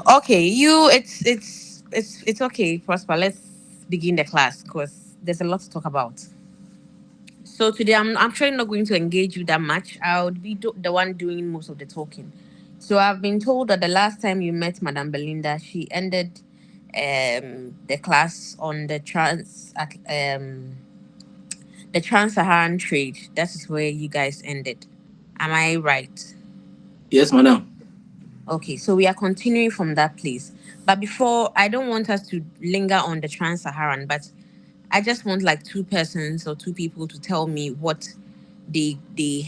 Okay, it's okay, Prosper. Let's begin the class because there's a lot to talk about. So today I'm actually not going to engage you that much. I would be the one doing most of the talking. So I've been told that the last time you met Madame Belinda, she ended the class on the trans-Saharan trade. That is where you guys ended. Am I right? Yes, madam. Okay, so we are continuing from that place. But before, I don't want us to linger on the trans-Saharan, but I just want like two persons or two people to tell me what they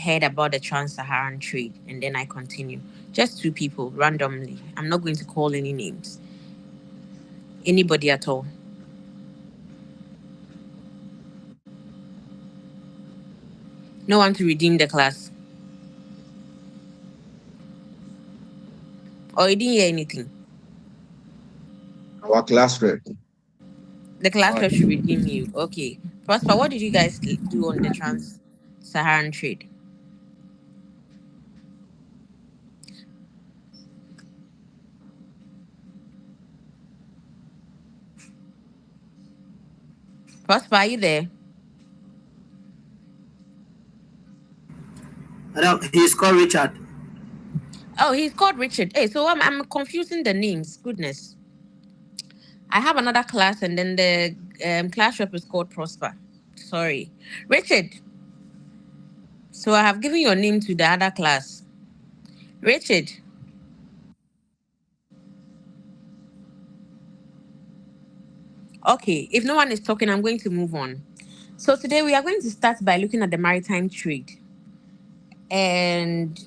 heard about the trans-Saharan trade, and then I continue. Just two people randomly. I'm not going to call any names. Anybody at all. No one to redeem the class. Or you didn't hear anything. Our class rep. The class rep should redeem you. Okay. Prosper, what did you guys do on the trans-Saharan trade? Prosper, are you there? Madam, he's called Richard. Oh, he's called Richard. Hey, so I'm confusing the names. Goodness. I have another class, and then the class rep is called Prosper. Sorry. Richard. So I have given your name to the other class. Richard. Okay, if no one is talking, I'm going to move on. So today we are going to start by looking at the maritime trade and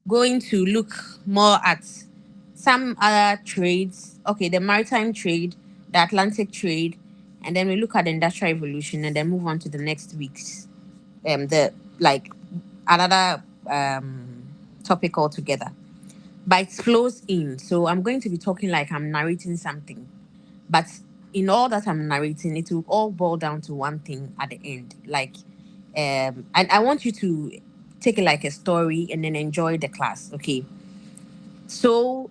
going to look more at some other trades. Okay, the maritime trade, the Atlantic trade, and then we look at the Industrial Revolution and then move on to the next week's the like another topic altogether. But it flows in. So I'm going to be talking like I'm narrating something. But in all that I'm narrating, it will all boil down to one thing at the end. Like and I want you to take it like a story and then enjoy the class. Okay. So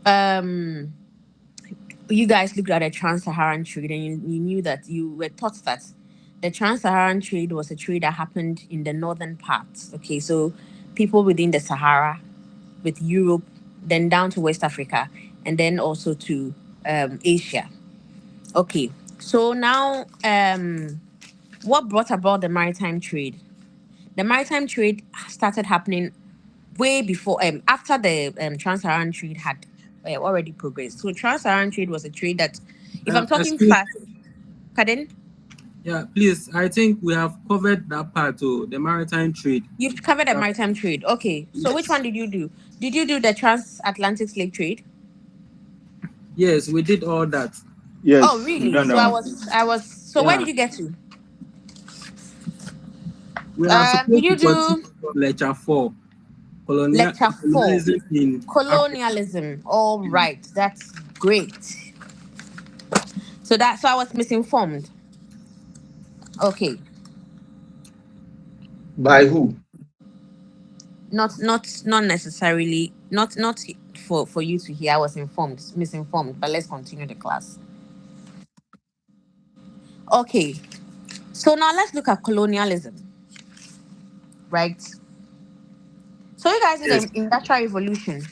you guys looked at the trans-Saharan trade and you knew that you were taught that the trans-Saharan trade was a trade that happened in the northern parts. Okay, so people within the Sahara, with Europe, then down to West Africa, and then also to Asia. Okay, so now what brought about the maritime trade? The maritime trade started happening way before, after the trans-Saharan trade had already progressed. So trans-Saharan trade was a trade that, if I'm talking Excuse, fast, pardon, yeah, please. I think we have covered that part too, the maritime trade. you've covered the Uh, maritime trade. Okay, so which yes, one did you do? Did you do the transatlantic slave trade? yes, we did all that. Oh, Yes, we really? done So that I one. was, I was. So where Yeah, did you get to? we are Did supposed you to continue do from lecture 4, lecture 4, colonialism in Africa. colonialism? All right, that's great. So I was misinformed. Okay, By who? not necessarily, not for you to hear. I was misinformed. But let's continue the class. Okay, so now let's look at colonialism, right? So you guys did Yes. the industrial revolution.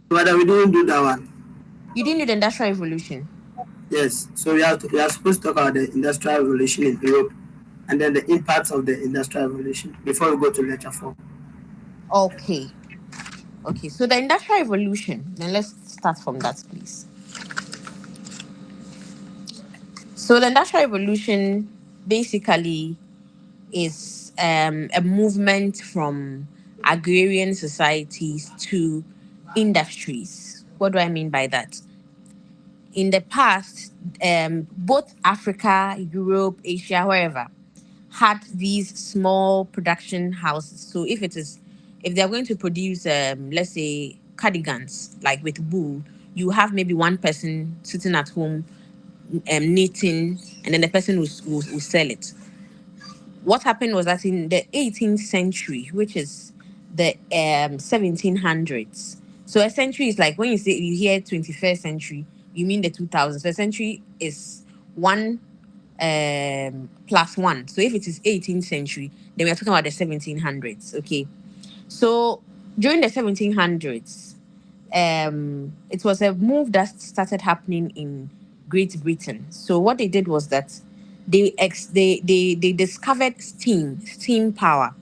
Madam, we didn't do that one. You didn't do the industrial revolution. Yes. So we are supposed to talk about the industrial revolution in Europe and then the impacts of the industrial revolution before we go to lecture 4. Okay. Okay. So the industrial revolution. Then let's start from that, please. So the industrial revolution basically is a movement from agrarian societies to industries. What do I mean by that? In the past, both Africa, Europe, Asia, wherever, had these small production houses. So if they're going to produce, let's say, cardigans, like with wool, you have maybe one person sitting at home knitting, and then the person will sell it. What happened was that in the 18th century, which is the 1700s. So a century is like when you say you hear 21st century, you mean the 2000s. So a century is one plus one. So if it is 18th century, then we're talking about the 1700s. Okay. So during the 1700s, it was a move that started happening in Great Britain. So what they did was that they discovered steam power,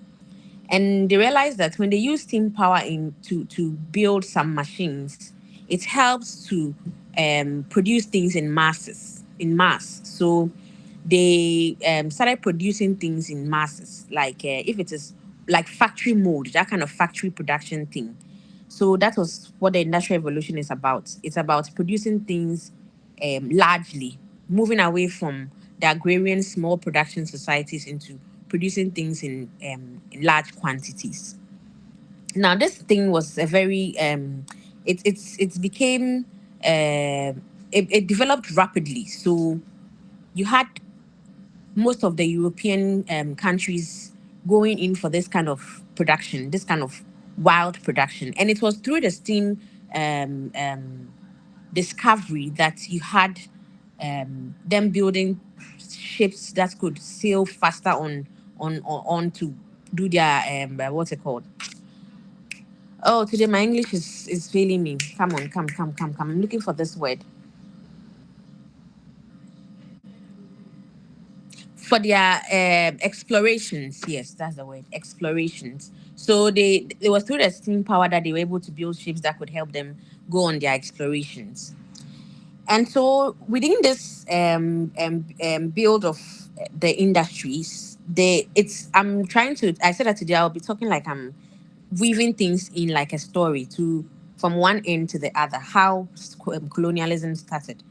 and they realized that when they use steam power in to build some machines, it helps to produce things in mass. So they started producing things in masses, like if it is like factory mode, that kind of factory production thing. So that was what the industrial revolution is about. It's about producing things largely, moving away from the agrarian small production societies into producing things in large quantities. Now, this thing was a very it's became it developed rapidly. So you had most of the European countries going in for this kind of production, this kind of wild production. And it was through the steam um, um, discovery that you had them building ships that could sail faster on to do their what's it called? Oh, today my English is failing me. Come on, come. I'm looking for this word. For their explorations. Yes, that's the word, explorations. So they it was through the steam power that they were able to build ships that could help them go on their explorations. And so within this build of the industries, they it's I'm trying to I said that today I'll be talking like I'm weaving things in like a story to from one end to the other, how colonialism started.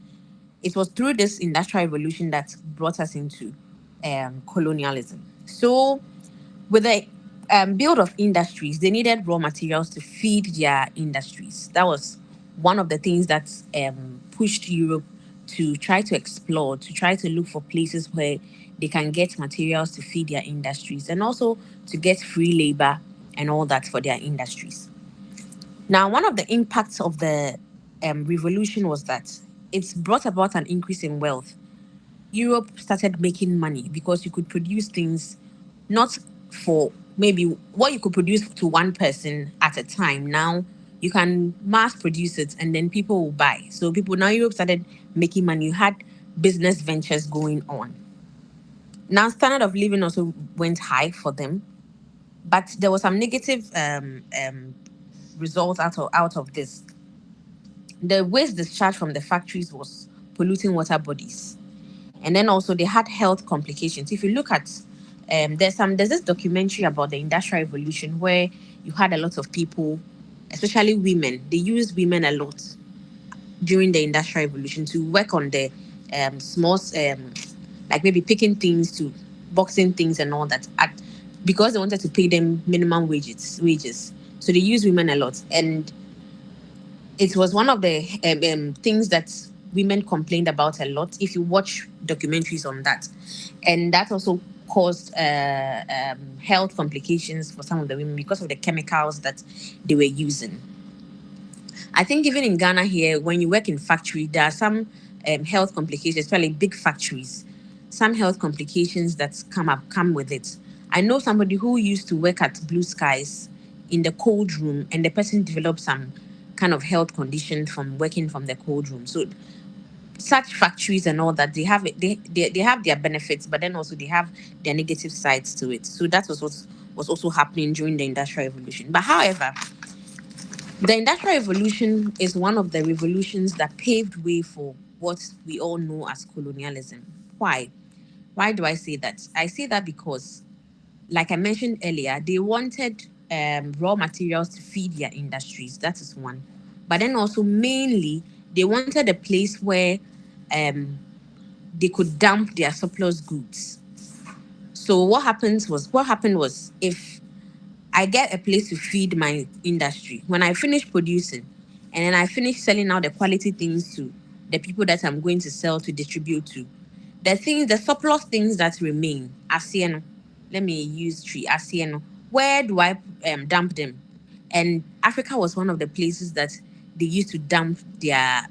It was through this industrial revolution that brought us into colonialism. So, with the build of industries, they needed raw materials to feed their industries. That was one of the things that pushed Europe to try to explore, to try to look for places where they can get materials to feed their industries and also to get free labor and all that for their industries. Now, one of the impacts of the revolution was that it's brought about an increase in wealth. Europe started making money because you could produce things not for maybe what you could produce to one person at a time. Now you can mass produce it and then people will buy. So people now Europe started making money. You had business ventures going on. Now standard of living also went high for them, but there was some negative results out of this. The waste discharge from the factories was polluting water bodies, and then also they had health complications. If you look at there's this documentary about the industrial revolution where you had a lot of people, especially women. They used women a lot during the industrial revolution to work on the small like maybe picking things to boxing things and all that because they wanted to pay them minimum wages. So they used women a lot, and it was one of the things that women complained about a lot. If you watch documentaries on that, and that also caused health complications for some of the women because of the chemicals that they were using. I think even in Ghana here, when you work in factory, there are some health complications, especially big factories. Some health complications that come with it. I know somebody who used to work at Blue Skies in the cold room, and the person developed some kind of health condition from working from the cold room. So such factories and all that, they have their benefits, but then also they have their negative sides to it. So that was what was also happening during the industrial revolution. But however, the Industrial Revolution is one of the revolutions that paved way for what we all know as colonialism. Why? Why do I say that? I say that because, like I mentioned earlier, they wanted raw materials to feed their industries. That is one. But then also, mainly, they wanted a place where um, they could dump their surplus goods. So what happened was if I get a place to feed my industry. When I finish producing and then I finish selling out the quality things to the people that I'm going to sell to distribute to, the surplus things that remain, ASEAN, let me use tree, ASEAN, where do I dump them? And Africa was one of the places that they used to dump their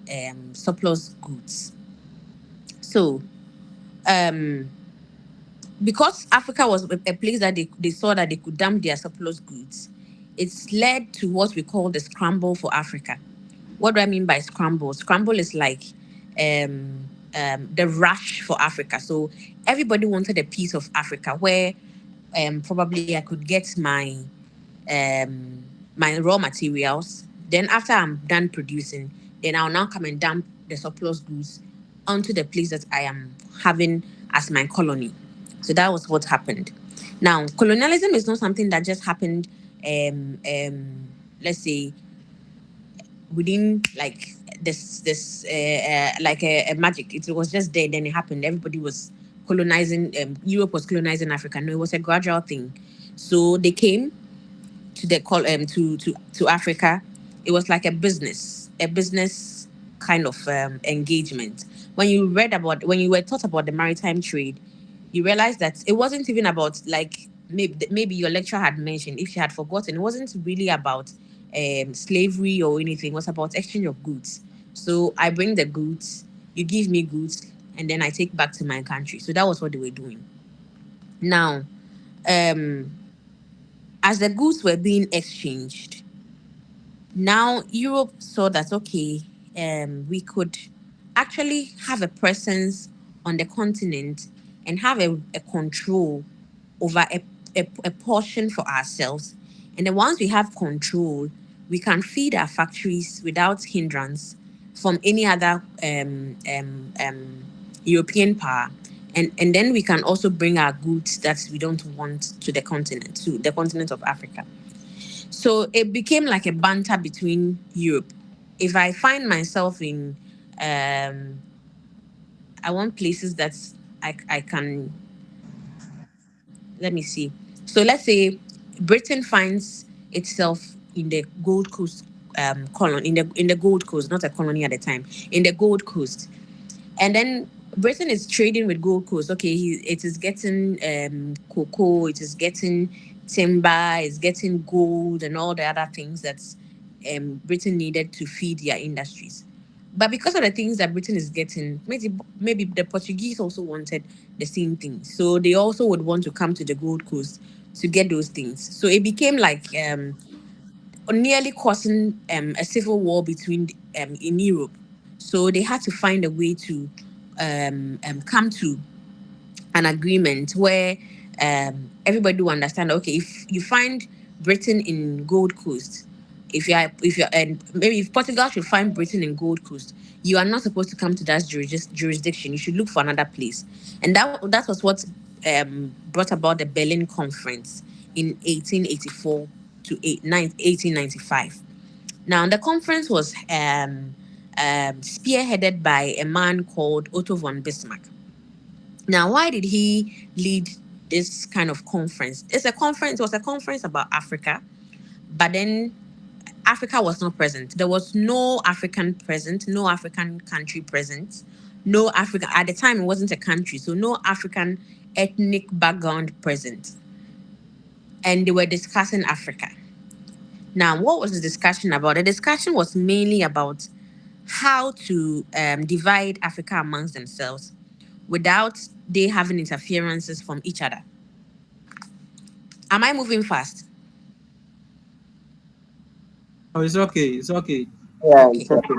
surplus goods. So, um, because Africa was a place that they saw that they could dump their surplus goods, it's led to what we call the scramble for Africa. What do I mean by scramble? Scramble is like the rush for Africa. So everybody wanted a piece of Africa where probably I could get um, my raw materials. Then after I'm done producing, then I'll now come and dump the surplus goods onto the place that I am having as my colony. So that was what happened. Now, colonialism is not something that just happened, let's say, within like this like a magic. It was just there, then it happened. Everybody was colonizing. Europe was colonizing Africa. No, it was a gradual thing. So they came to the to Africa. It was like a business kind of engagement. When you were taught about the maritime trade, you realize that it wasn't even about like maybe your lecturer had mentioned, if she had forgotten, it wasn't really about slavery or anything. It was about exchange of goods. So I bring the goods, you give me goods, and then I take back to my country. So that was what they were doing. Now, um, as the goods were being exchanged, now Europe saw that okay, we could actually have a presence on the continent and have a control over a portion for ourselves. And then once we have control, we can feed our factories without hindrance from any other European power. And then we can also bring our goods that we don't want to the continent of Africa. So it became like a banter between Europe. If I find myself in, I want places that I can, let me see. So let's say Britain finds itself in the Gold Coast colony, in the Gold Coast, not a colony at the time, in the Gold Coast. And then Britain is trading with Gold Coast. Okay, it is getting cocoa, it is getting timber, it's getting gold, and all the other things that Britain needed to feed their industries. But because of the things that Britain is getting, maybe the Portuguese also wanted the same thing. So they also would want to come to the Gold Coast to get those things. So it became like nearly causing a civil war between in Europe. So they had to find a way to come to an agreement where everybody will understand. Okay, if you find Britain in Gold Coast, if you're and maybe if Portugal should find Britain in Gold Coast, you are not supposed to come to that jurisdiction. You should look for another place, and that was what brought about the Berlin Conference in 1884 to 1895. Now, the conference was spearheaded by a man called Otto von Bismarck. Now, why did he lead this kind of conference? It was a conference about Africa, but then Africa was not present. There was no African present, no African country present, no Africa. At the time, it wasn't a country, so no African ethnic background present. And they were discussing Africa. Now, what was the discussion about? The discussion was mainly about how to divide Africa amongst themselves without they having interferences from each other. Am I moving fast? Oh, it's okay. It's okay. Yeah, Okay. it's okay.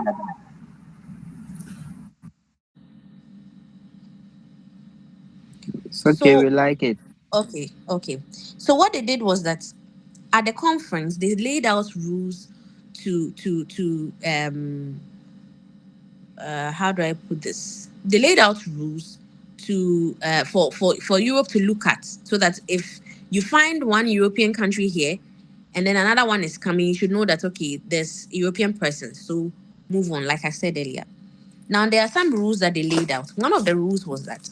It's okay, we So, like it. okay. So what they did was that at the conference they laid out rules to how do I put this? They laid out rules to for Europe to look at, so that if you find one European country here and then another one is coming, you should know that okay, there's European presence. So move on, like I said earlier. Now there are some rules that they laid out. One of the rules was that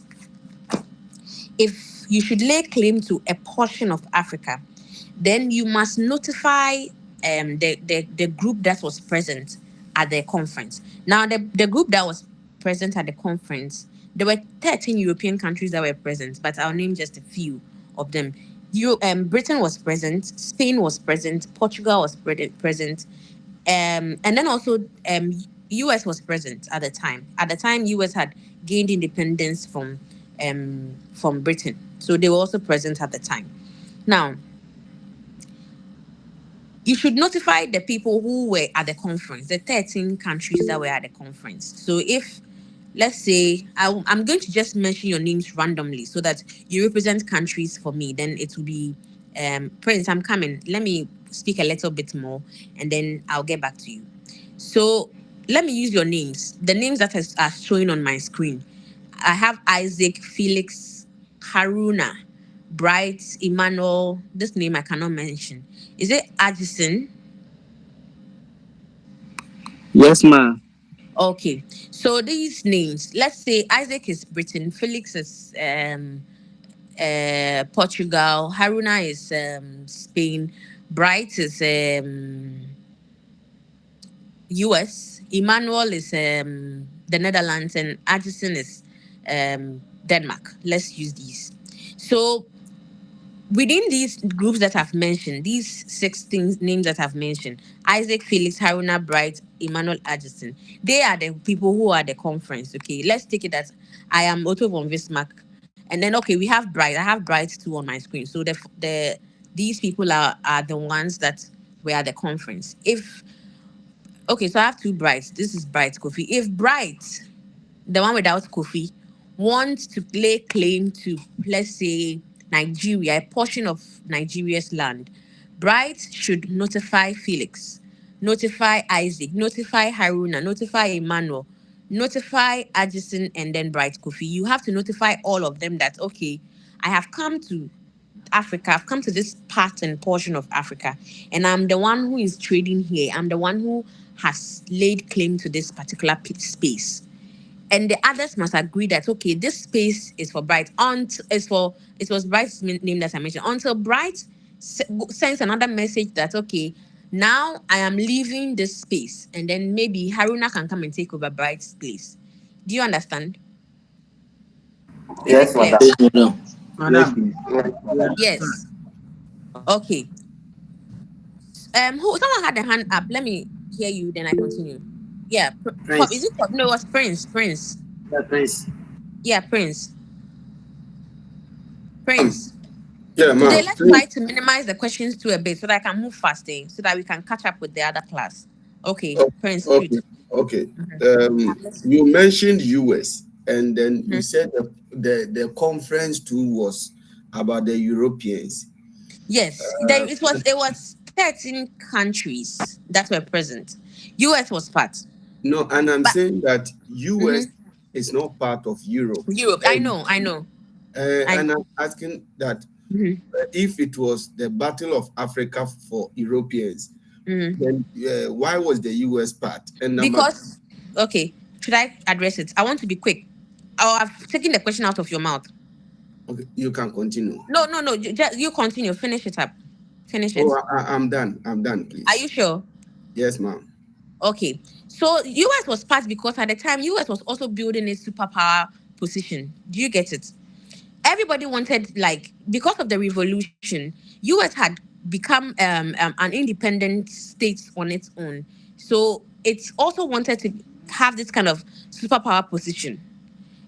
if you should lay claim to a portion of Africa, then you must notify the group that was present at the conference. Now, the group that was present at the conference, there were 13 European countries that were present, but I'll name just a few of them. Britain was present, Spain was present, Portugal was present, and then also US was present at the time. At the time, US had gained independence from Britain, so they were also present at the time. Now, you should notify the people who were at the conference, the 13 countries that were at the conference. So if, let's say, I'm going to just mention your names randomly so that you represent countries for me, then it will be, Prince, I'm coming. Let me speak a little bit more and then I'll get back to you. So let me use your names, the names that are showing on my screen. I have Isaac, Felix, Haruna, Bright, Emmanuel. This name I cannot mention. Is it Addison? Yes, ma'am. Okay. So these names, let's say Isaac is Britain, Felix is Portugal, Haruna is Spain, Bright is US, Emmanuel is the Netherlands, and Addison is Denmark. Let's use these. So within these groups that I've mentioned, these six things names that I've mentioned, Isaac, Felix, Haruna, Bright, Emmanuel, Addison, they are the people who are at the conference. Okay, let's take it that I am Otto von Bismarck, and then okay, we have Bright. I have Bright too on my screen. So these people are the ones that were at the conference. If okay, so I have two Brights. This is Bright Kofi. If Bright, the one without Kofi, wants to lay claim to, let's say, Nigeria, a portion of Nigeria's land, Bright should notify Felix, notify Isaac, notify Haruna, notify Emmanuel, notify Addison, and then Bright Kofi. You have to notify all of them that, okay, I have come to Africa. I've come to this part and portion of Africa, and I'm the one who is trading here. I'm the one who has laid claim to this particular space, and the others must agree that okay, this space is for Bright. It was Bright's name that I mentioned. Until Bright sends another message that okay, now I am leaving this space, and then maybe Haruna can come and take over Bright's place. Do you understand? Is it Yes, clear? madam. Yes, madam. Yes, Madam, please. we understand. Yes. Okay. Who? Someone had a hand up. Let me hear you. Then I continue. Yeah. Pop. Is Prince. it Pop? No, it was Prince. Prince. Yeah, Prince. Yeah, Prince. Um, Prince. yeah, Today, ma'am. let's try to minimize the questions to a bit so that I can move faster, so that we can catch up with the other class. Okay, Oh, Prince, okay, shoot. okay. I'm listening. You mentioned US, and then you Mhm. said the conference too was about the Europeans. Yes, it was 13 countries that were present. US was part, No, and I'm but saying that US mhm, is not part of Europe. Europe. I And, know, I know, I and know. I'm asking that Mhm, if it was the Battle of Africa for Europeans, mhm. then why was the US part? And number two, Because, okay, should I address it? I want to be quick. Oh, I've taken the question out of your mouth. okay, you can continue. No, no, no. You continue. Finish it up. Finish Oh, it. I'm done. I'm done, Are please. you sure? Yes, ma'am. Okay. So US was part because at the time US was also building a superpower position. Do you get it? Everybody wanted, like, because of the revolution, US had become an independent state on its own. So it's also wanted to have this kind of superpower position.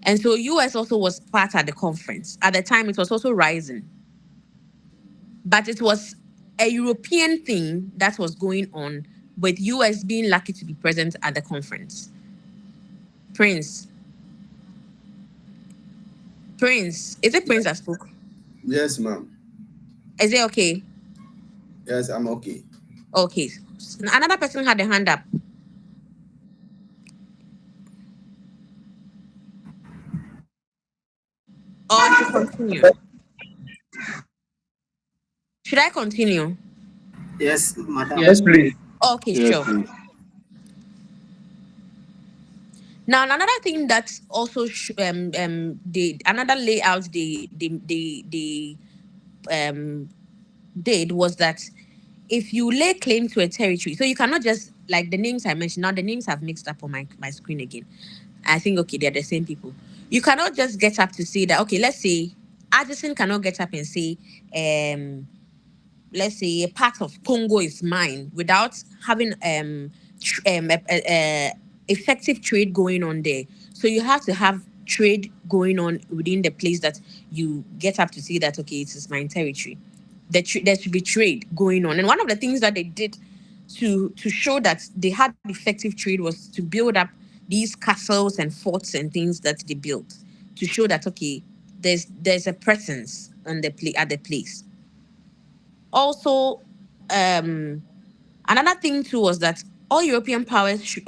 And so US also was part at the conference. At the time, it was also rising, but it was a European thing that was going on, with US being lucky to be present at the conference. Prince, Prince, is it Prince that spoke? Yes, ma'am. Is it okay? Yes, I'm okay. Okay. Another person had a hand up. Or I should continue? Should I continue? Yes, madam. Yes, please. Okay, Yes, sure. please. Now, another thing that also another layout um did was that if you lay claim to a territory, so you cannot just, like the names I mentioned. Now the names have mixed up on my screen again. I think okay, they're the same people. You cannot just get up to say that okay, let's say Addison cannot get up and say, um, let's say a part of Congo is mine without having effective trade going on there. So you have to have trade going on within the place that you get up to see that okay, it is my territory. There should be trade going on, and one of the things that they did to show that they had effective trade was to build up these castles and forts and things that they built to show that okay, there's a presence on the at the place. Also, um, another thing too was that all European powers should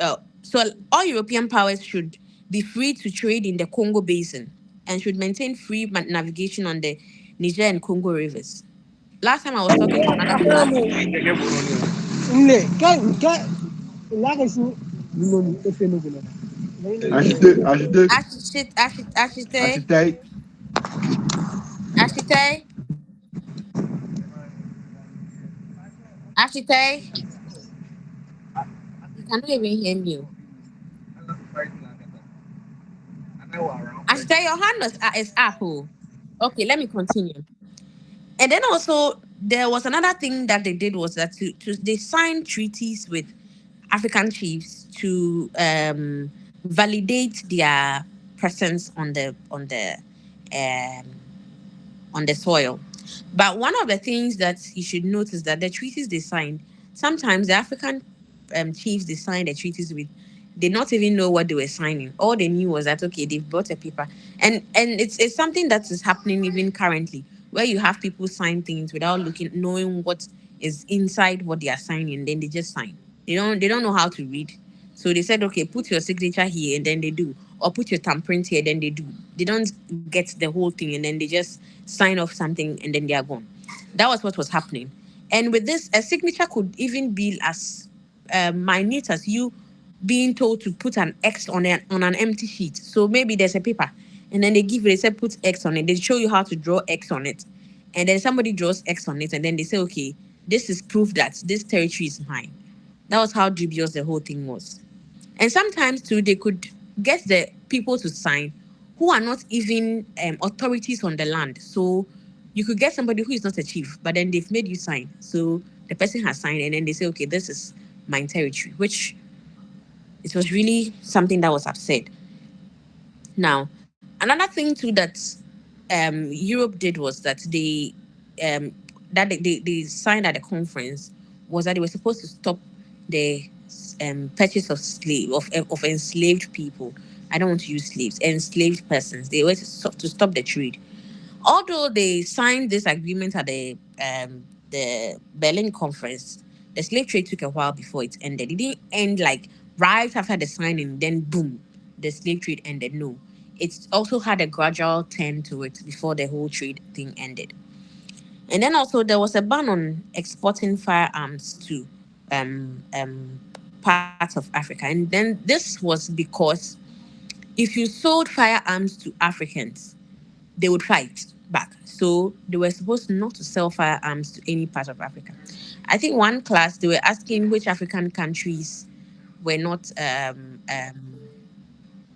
all European powers should be free to trade in the Congo basin and should maintain free navigation on the Niger and Congo rivers. Last time I was talking to another Abramo, class. nne, là que si nous nous fait nous venons. Acheter, Ashite, acheter. Ashite, Ashite. You cannot even hear me. Ashite, your hand is up. Oh. Okay, let me continue. And then also there was another thing that they did was that they signed treaties with African chiefs to validate their presence um, on the soil. But one of the things that you should notice that the treaties they signed, sometimes the African chiefs they signed the treaties with, they not even know what they were signing. All they knew was that okay, they've bought a paper, and it's something that is happening even currently, where you have people sign things without knowing what is inside what they are signing, then they just sign. They don't know how to read. So they said, okay, put your signature here, and then they do. Or put your thumbprint here, then they do. They don't get the whole thing, and then they just sign off something, and then they are gone. That was what was happening. And with this, a signature could even be as minute as you being told to put an X on an empty sheet. So maybe there's a paper, and then they say put X on it. They show you how to draw X on it, and then somebody draws X on it, and then they say, okay, this is proof that this territory is mine. That was how dubious the whole thing was. And sometimes too, they could get the people to sign who are not even authorities on the land. So you could get somebody who is not a chief, but then they've made you sign. So the person has signed, and then they say, okay, this is my territory, which it was really something that was absurd. Now, another thing too that Europe did was that um, they signed at the conference was that they were supposed to stop the purchase of of enslaved people. I don't want to use slaves, enslaved persons. They were to stop the trade. Although they signed this agreement at the Berlin conference, the slave trade took a while before it ended. It didn't end like right after the signing, then boom, the slave trade ended. No, it also had a gradual turn to it before the whole trade thing ended. And then also there was a ban on exporting firearms to parts of Africa. And then this was because if you sold firearms to Africans, they would fight back. So they were supposed not to sell firearms to any part of Africa. I think one class they were asking which African countries were not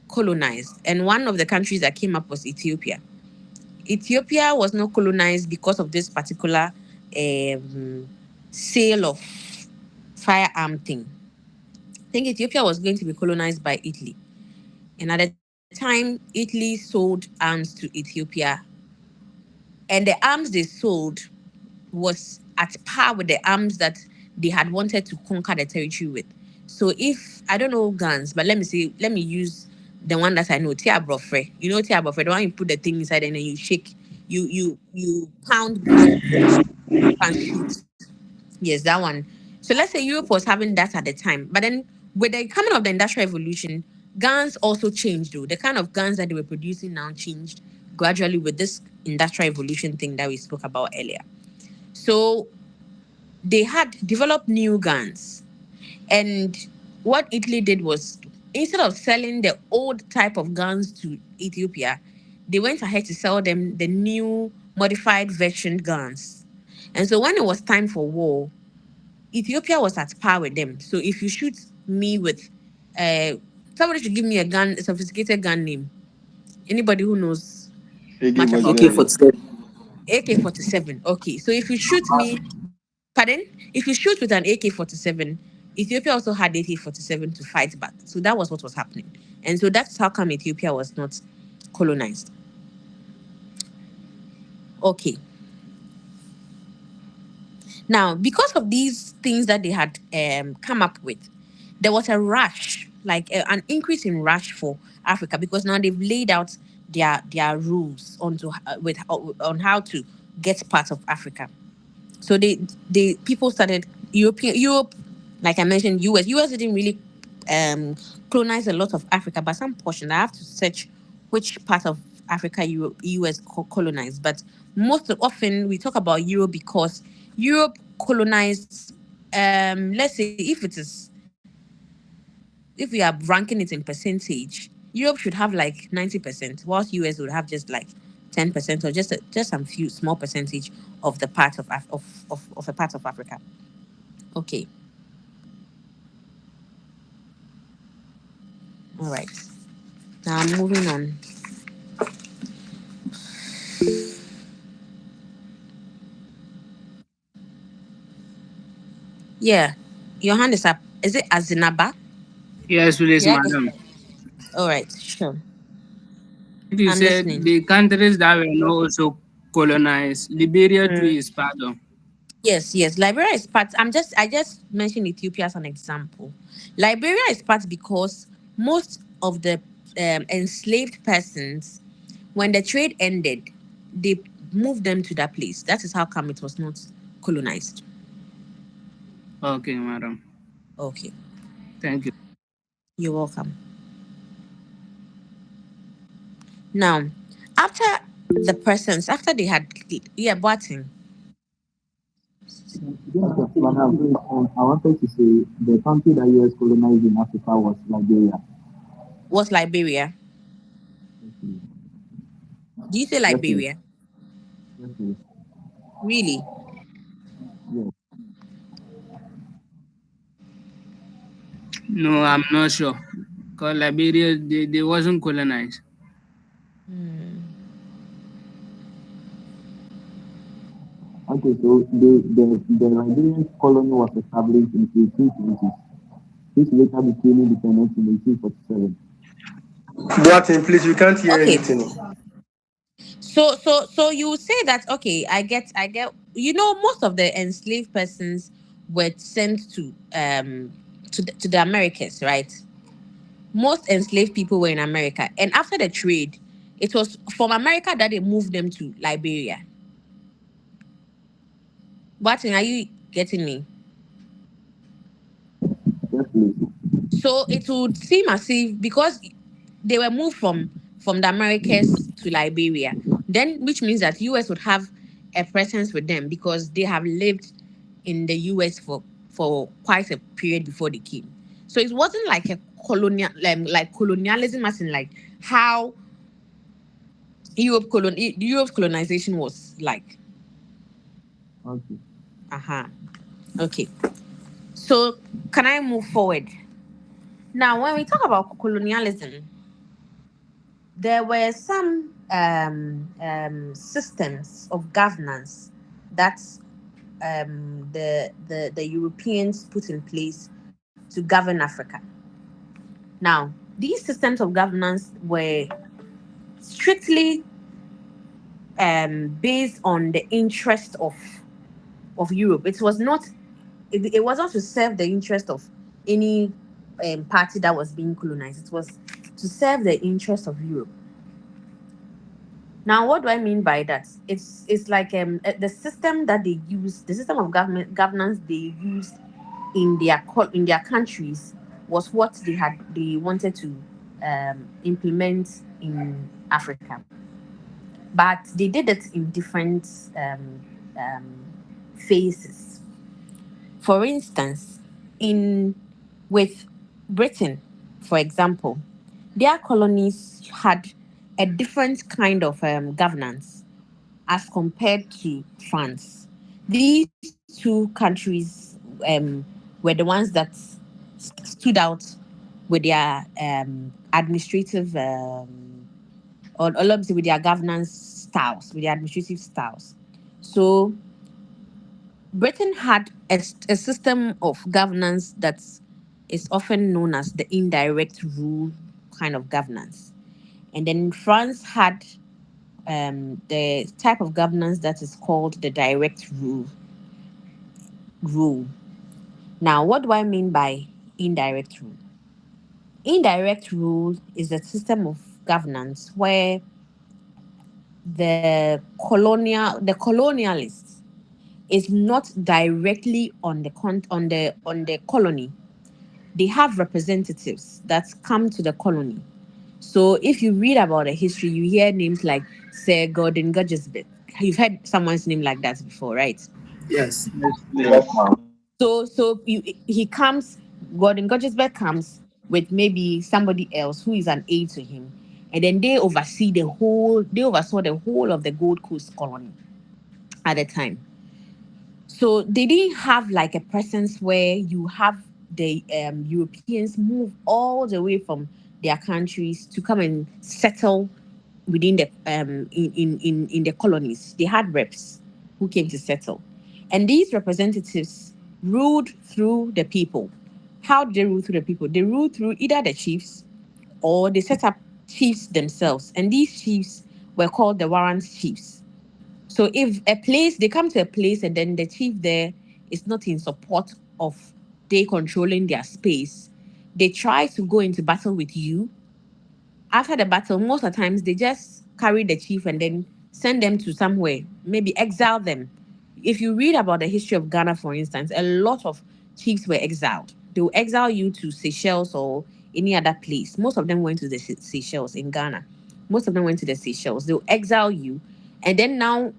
colonized, and one of the countries that came up was Ethiopia. Ethiopia was not colonized because of this particular um, sale of firearm thing. I think Ethiopia was going to be colonized by Italy. And at the time, Italy sold arms to Ethiopia, and the arms they sold was at par with the arms that they had wanted to conquer the territory with. So if I don't know guns, but let me use the one that I know, Tia Brofre. You know Tia Brofre, the one you put the thing inside and then you shake, you pound bullets and you can shoot. Yes, that one. So let's say Europe was having that at the time, but then with the coming of the Industrial Revolution, guns also changed. Though the kind of guns that they were producing now changed gradually with this Industrial Revolution thing that we spoke about earlier. So they had developed new guns. And what Italy did was instead of selling the old type of guns to Ethiopia, they went ahead to sell them the new modified version guns. And so when it was time for war, Ethiopia was at par with them. So if you shoot me with uh somebody should give me a sophisticated gun name. Anybody who knows? AK Much was about AK seven. 47. AK-47. Okay, so if you shoot me, pardon, if you shoot with an AK-47, Ethiopia also had AK-47 to fight back. So that was what was happening, and so that's how come Ethiopia was not colonized. Okay, now because of these things that they had come up with, there was a rush, like an increase in rush for Africa because now they've laid out their rules on how to get part of Africa. So they people started Europe, like I mentioned, US didn't really um colonize a lot of Africa, but some portion. I have to search which part of Africa US colonized. But most often we talk about Europe because Europe colonized, let's say if we are ranking it in percentage, Europe should have like 90%, whilst US would have just like 10% or just some few small percentage of the part of a part of Africa. Okay, all right. Now moving on. Yeah, your hand is up. Is it Azinaba? Yes, please, Yeah. madam. All right, sure. If you I'm said listening. the countries that were not also colonized, Liberia too is part of. Yes, yes. Liberia is part. I just mentioned Ethiopia as an example. Liberia is part because most of the enslaved persons, when the trade ended, they moved them to that place. That is how come it was not colonized. Okay, madam. Okay, Thank you. you're welcome. Now, after the persons, after they had, yeah, Boating Yes, madam, I wanted to say the country that US colonized in Africa was Liberia. was Liberia. Do you say Yes, please. Liberia? Yes, please. Really? Yes. No, I'm not sure. Because Liberia, they wasn't colonized. Okay, so the Liberian colony was established in 1820s, which later became independent in 1847. Boating, please, we can't hear Okay. anything. So you say that okay, I get you know most of the enslaved persons were sent to the Americas, right? Most enslaved people were in America. And after the trade, it was from America that they moved them to Liberia. Martin, are you getting me? Yes, please. So it would seem as if because they were moved from the Americas to Liberia, then which means that US would have a presence with them because they have lived in the US for quite a period before they came. So it wasn't like a colonial like colonialism as in like how Europe's colonization was like. Okay. Uh-huh. Okay. So can I move forward? Now when we talk about colonialism, there were some systems of governance that the Europeans put in place to govern Africa. Now, these systems of governance were strictly based on the interest of Europe. It was not to serve the interest of any party that was being colonized. It was to serve the interest of Europe. Now, what do I mean by that? It's like the system that they use, the system of governance they used in their countries was what they wanted to implement in Africa, but they did it in different um, phases. For instance, in with Britain, for example, their colonies had a different kind of governance as compared to France. These two countries were the ones that stood out with their administrative or let me say with their governance styles, with their administrative styles. So Britain had a system of governance that is often known as the indirect rule kind of governance. And then France had the type of governance that is called the direct rule. Now, what do I mean by indirect rule? Indirect rule is a system of governance where the colonialist is not directly on the colony. They have representatives that come to the colony. So if you read about the history, you hear names like Sir Gordon Gudgesbeth. You've heard someone's name like that before, right? Yes. Yes, ma'am. He comes, Gordon Gudgesbeth comes with maybe somebody else who is an aide to him, and then they oversaw the whole of the Gold Coast colony at the time. So they didn't have like a presence where you have the Europeans move all the way from their countries to come and settle within the in the colonies. They had reps who came to settle, and these representatives ruled through the people. How did they rule through the people? They ruled through either the chiefs or they set up chiefs themselves, and these chiefs were called the warrant chiefs. So if they come to a place and then the chief there is not in support of they controlling their space, they try to go into battle with you. After the battle, most of the times they just carry the chief and then send them to somewhere, maybe exile them. If you read about the history of Ghana, for instance, a lot of chiefs were exiled. They will exile you to Seychelles or any other place. Most of them went to the Seychelles in Ghana. Most of them went to the Seychelles. They'll exile you, and then now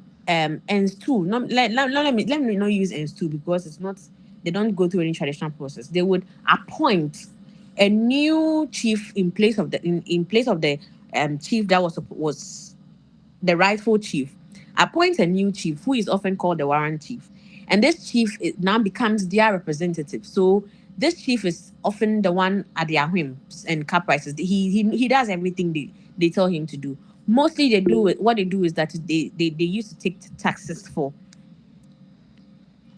ends two. No, let me not use ends two because it's not. They don't go through any traditional process. They would appoint a new chief in place of the chief that was the rightful chief. Appoint a new chief who is often called the warrant chief, and this now becomes their representative. So this chief is often the one at their whims and caprices. He does everything they tell him to do. Mostly what they do is that they used to take taxes for.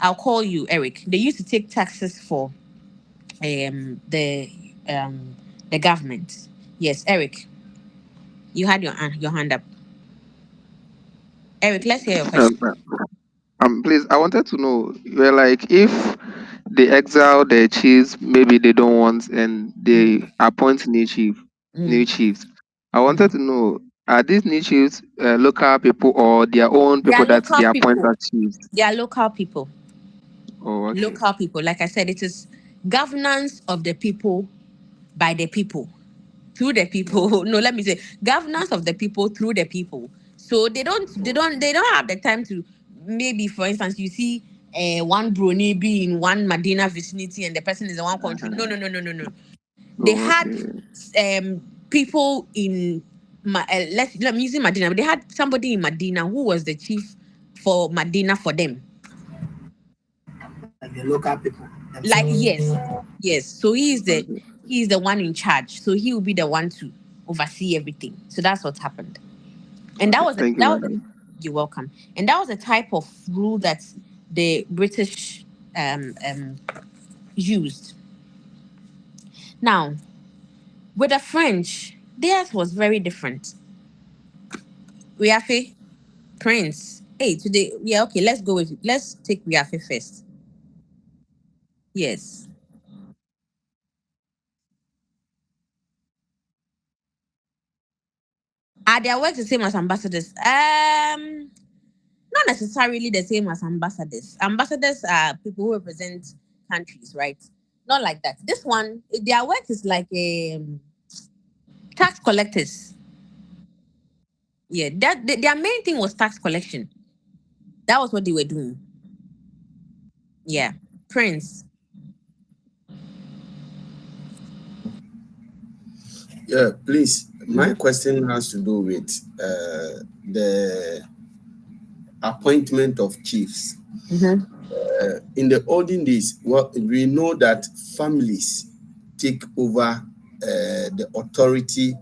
I'll call you Eric. They used to take taxes for um the um the government. Yes, Eric, you had your hand up. Eric, let's hear your Um, question. please, I wanted to know, you're like, if they exile their chiefs, maybe they don't want, and they Mm, appoint new mm, chiefs. I wanted mm. to know, are these new chiefs local people or their own They are people that local they appoint people. as chiefs? They are local people. Oh, okay. Local people. Like I said, it is governance of the people by the people through the Oh, people. No, let me say governance of the people through the people. So oh, they don't have the time to, maybe for instance you see one Brony be in one Medina vicinity and the person is in one country. No, uh-huh. no, no, no, no, no. They Oh, had okay. people in let me using Medina, but they had somebody in Medina who was the chief for Medina for them. Like the local people Like themselves. yes. So Okay. he is the one in charge. So he will be the one to oversee everything. So that's what happened. And Okay. Thank you, that was madam. you're welcome. And that was a type of rule that the British used. Now, with the French, theirs was very different. Riafe, Prince. Hey, today, yeah, okay, let's take Riafe first. Yes. Are their work the same as ambassadors? Not necessarily the same as ambassadors. Ambassadors are people who represent countries, right? Not like that. This one, their work is like tax collectors. Yeah, their main thing was tax collection. That was what they were doing. Yeah, Prince. Yeah, please. My Mm-hmm. question has to do with the appointment of chiefs. Mm-hmm. In the olden days, well, we know that families take over the authority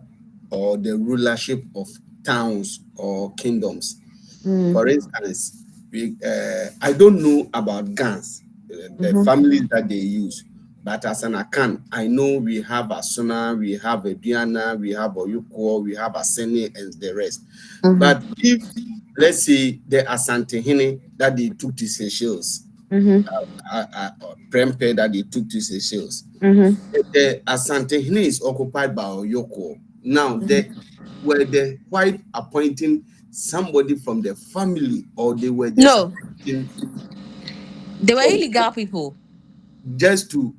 or the rulership of towns or kingdoms. Mm. For instance, I don't know about guns, the Mm-hmm. families that they use, but as an account, I know we have Asuna, we have Aduana, we have Oyuko, we have Asene, and the rest. But Mm-hmm. if, let's say, the Asantehene that they took to Seychelles, Mm-hmm. Prempe that they took to Seychelles, Mm-hmm. the Asantehene is occupied by Oyoko. Now, were the white appointing somebody from the family, or they were just No, appointing they were for illegal people. just to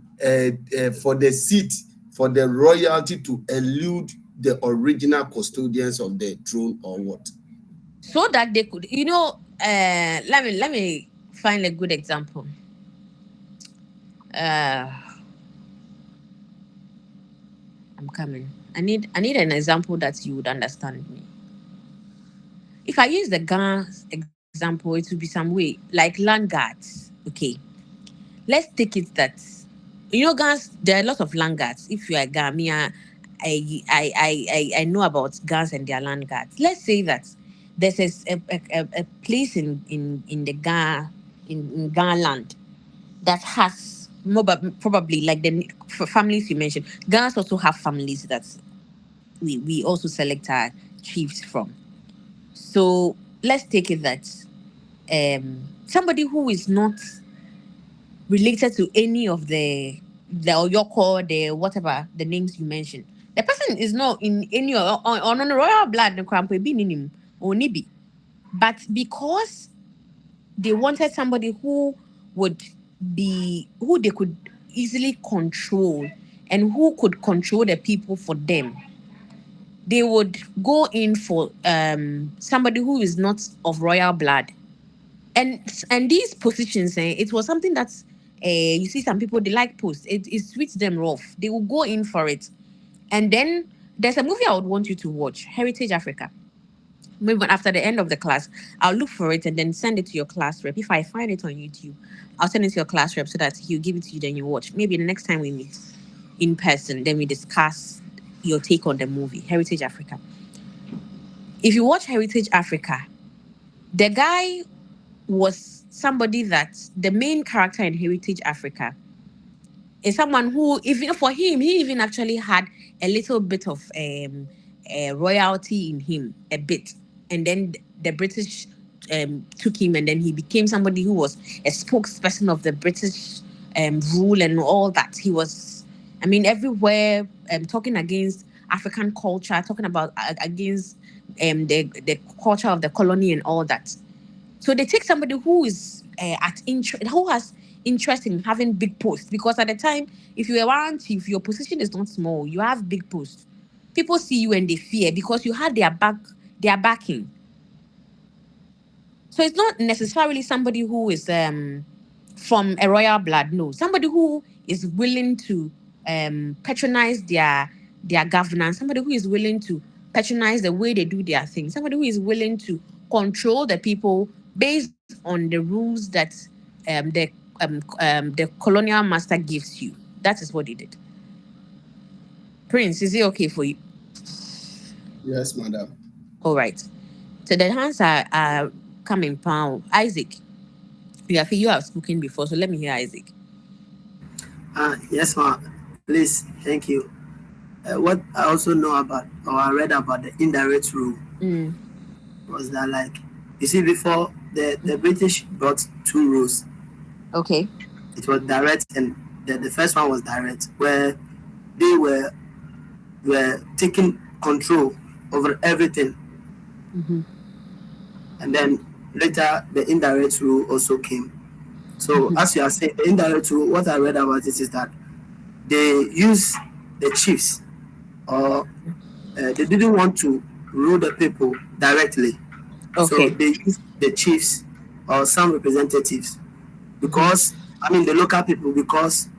for the seat, for the royalty to elude the original custodians of the throne, or what? So that they could, let me find a good example. uh I'm coming. I need an example that you would understand me. If I use the Ghana example, it would be some way like land guards. Okay, let's take it that guns. There are a lot of land guards. If you are Gamia, I know about guns and their land guards. Let's say that there's a place in the Ghana, in Ghana land, that has probably like the families you mentioned. Ghana also have families that we also select our chiefs from. So let's take it that somebody who is not related to any of the Oyoko, the whatever the names you mentioned, the person is not in any on the royal blood, the cramp be in him or nibi. But because they wanted somebody who would who they could easily control and who could control the people for them, they would go in for somebody who is not of royal blood. And these positions, it was something that's you see some people they like post. It sweets them rough. They will go in for it. And then there's a movie I would want you to watch, Heritage Africa. Maybe after the end of the class, I'll look for it and then send it to your class rep. If I find it on YouTube, I'll send it to your class rep so that he'll give it to you, then you watch. Maybe the next time we meet in person, then we discuss your take on the movie, Heritage Africa. If you watch Heritage Africa, the guy was somebody that the main character in Heritage Africa is someone who, even for him, he even actually had a little bit of royalty in him, a bit. And then the British took him, and then he became somebody who was a spokesperson of the British rule and all that. He was, I mean, everywhere talking against African culture, talking about against the culture of the colony and all that. So they take somebody who is who has interest in having big posts, because at the time, if you are one chief, your position is not small. You have big posts. People see you and they fear because you had their backing. So it's not necessarily somebody who is from a royal blood. No, somebody who is willing to patronize their governance. Somebody who is willing to patronize the way they do their things. Somebody who is willing to control the people based on the rules that the colonial master gives you. That is what they did. Prince, is it okay for you? Yes, madam. All right. So the hands are coming. Pound Isaac. You have spoken before, so let me hear Isaac. Yes, ma'am. Please, thank you. What I also know about, or I read about the indirect rule, Mm, was that, like, you see, before the British brought two rules. okay. It was direct, and the first one was direct, where they were taking control over everything. Mm-hmm. And then later the indirect rule also came. So Mm-hmm. as you are saying, the indirect rule, what I read about it is that they use the chiefs, or they didn't want to rule the people directly. So Okay. they use the chiefs or some representatives, Mm-hmm. because, I mean, the local people, because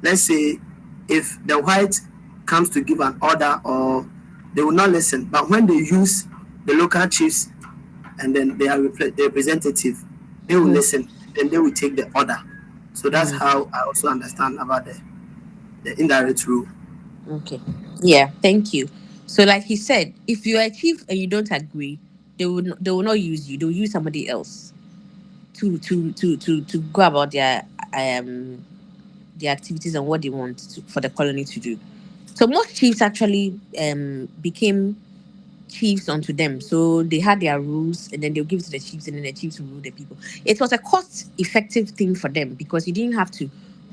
let's say if the white comes to give an order, or they will not listen. But when they use the local chiefs and then they are the representative, they will Mm-hmm. listen, and they will take the order. So that's Mm, how I also understand about the indirect rule. okay. Yeah. Thank you. So, like he said, if you are a chief and you don't agree, they will not use you. They will use somebody else to go about um their activities and what they want for the colony to do. So most chiefs actually became chiefs unto them. So they had their rules and then they'll give it to the chiefs and then the chiefs will rule the people. It was a cost effective thing for them because you didn't have to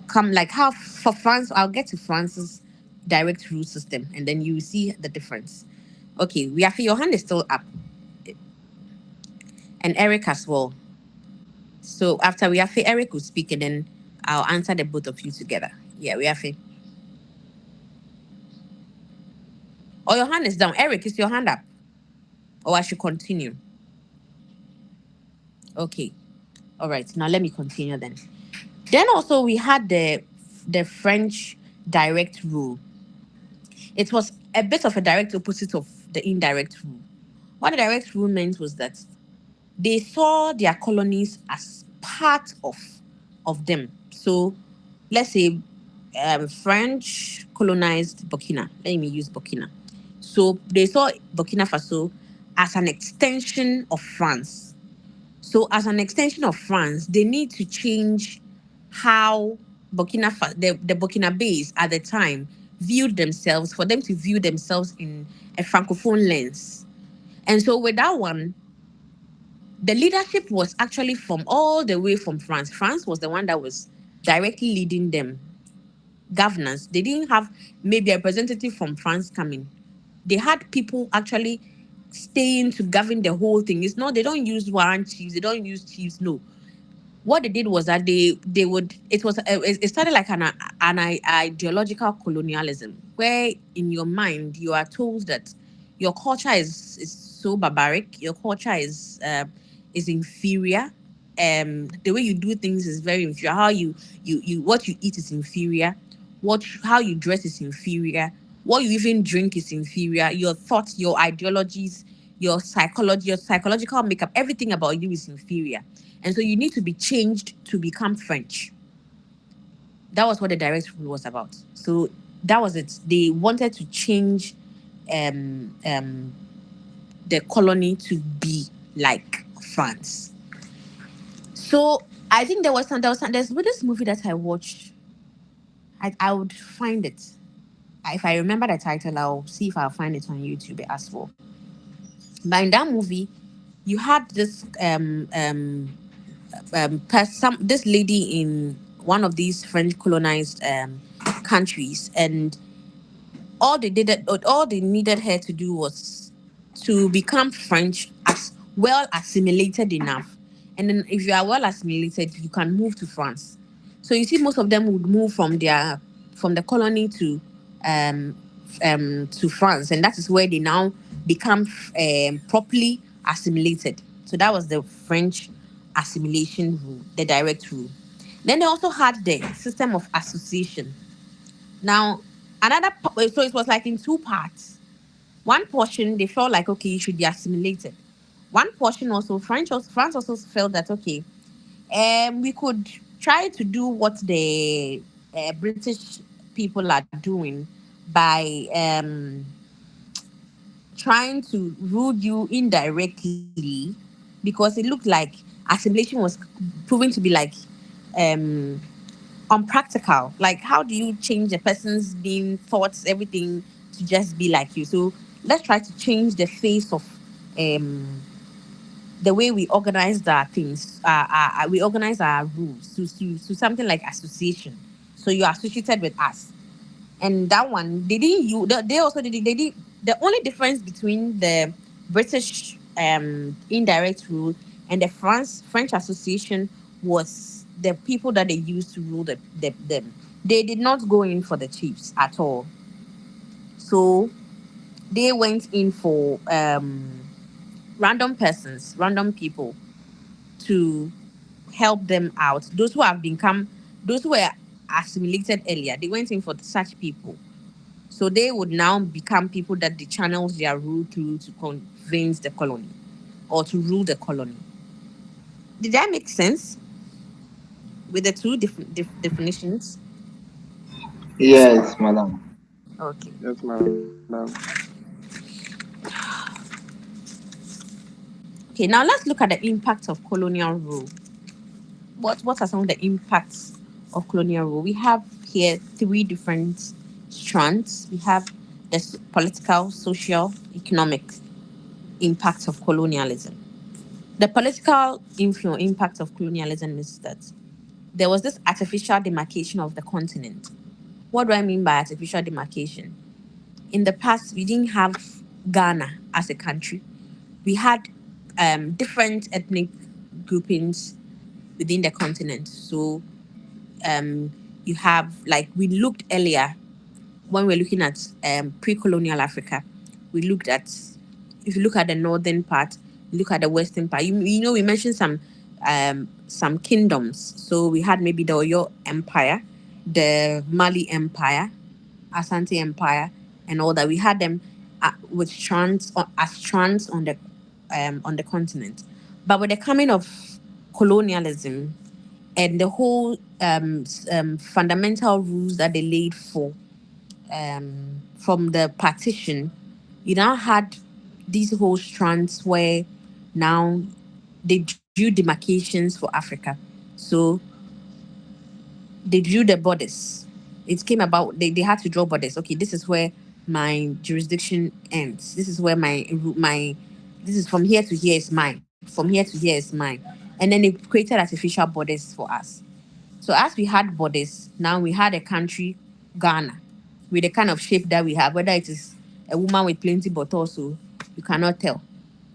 come like how for France, I'll get to France's direct rule system and then you see the difference. Okay, we have your hand is still up and Eric as well. So after we have Eric will speak and then I'll answer the both of you together. Yeah, we have or your hand is down. Eric, is your hand up? Or I should continue? Okay. All right. Now let me continue then. Then also we had the French direct rule. It was a bit of a direct opposite of the indirect rule. What the direct rule meant was that they saw their colonies as part of them. So let's say French colonized Burkina. Let me use Burkina. So they saw Burkina Faso as an extension of France. So as an extension of France, they need to change how the Burkinabes at the time viewed themselves for them to view themselves in a francophone lens. And so with that one, the leadership was actually from all the way from France. France was the one that was directly leading them. Governance. They didn't have maybe a representative from France coming. They had people actually staying to govern the whole thing. It's not they don't use warrant chiefs, they don't use chiefs. No, what they did was that they would it started like an ideological colonialism where in your mind you are told that your culture is so barbaric, your culture is inferior, the way you do things is very inferior, how you what you eat is inferior, what how you dress is inferior, what you even drink is inferior, your thoughts, your ideologies, your psychological makeup, everything about you is inferior. And so you need to be changed to become French. That was what the direct rule was about. So that was it. They wanted to change um, um, the colony to be like France. So I think there's this movie that I watched. I would find it. If I remember the title, I'll see if I'll find it on YouTube as well. But in that movie, you had this lady in one of these French colonized countries, and all they needed her to do was to become French as well assimilated enough. And then if you are well assimilated, you can move to France. So you see, most of them would move from the colony to France, and that is where they now become properly assimilated. So that was the French assimilation rule, the direct rule. Then they also had the system of association. Now, so it was like in two parts. One portion they felt like okay, you should be assimilated. One portion also France also felt that okay, we could try to do what the British people are doing by trying to rule you indirectly because it looked like assimilation was proving to be like um unpractical. Like, how do you change a person's being, thoughts, everything to just be like you? So let's try to change the face of um, the way we organize our things. We organize our rules to something like association. So you're associated with us, and that one they didn't. They also did. They did. The only difference between the British indirect rule and the French association was the people that they used to rule them. They did not go in for the chiefs at all. So they went in for random persons, random people to help them out. Those who were assimilated earlier, they went in for such people. So they would now become people that they channels their rule through to convince the colony or to rule the colony. Did that make sense with the two different definitions? Yes, madam. Okay. Yes, madam. Okay, now let's look at the impact of colonial rule. What are some of the impacts of colonial rule? We have here three different strands. We have the political, social, economic impacts of colonialism. The political influence impact of colonialism is that there was this artificial demarcation of the continent. What do I mean by artificial demarcation? In the past, we didn't have Ghana as a country. We had different ethnic groupings within the continent. So um, you have, like we looked earlier when we're looking at pre-colonial Africa, we looked at, if you look at the northern part, look at the western part. You know, we mentioned some kingdoms. So we had maybe the Oyo Empire, the Mali Empire, Asante Empire, and all that. We had them with strands as strands on the continent. But with the coming of colonialism and the whole fundamental rules that they laid for from the partition, you now had these whole strands where now they drew demarcations for Africa. So they drew the borders. It came about, they had to draw borders. Okay, this is where my jurisdiction ends. This is where my this is from here to here is mine. From here to here is mine. And then they created artificial borders for us. So as we had borders, now we had a country, Ghana, with the kind of shape that we have, whether it is a woman with plenty but also you cannot tell.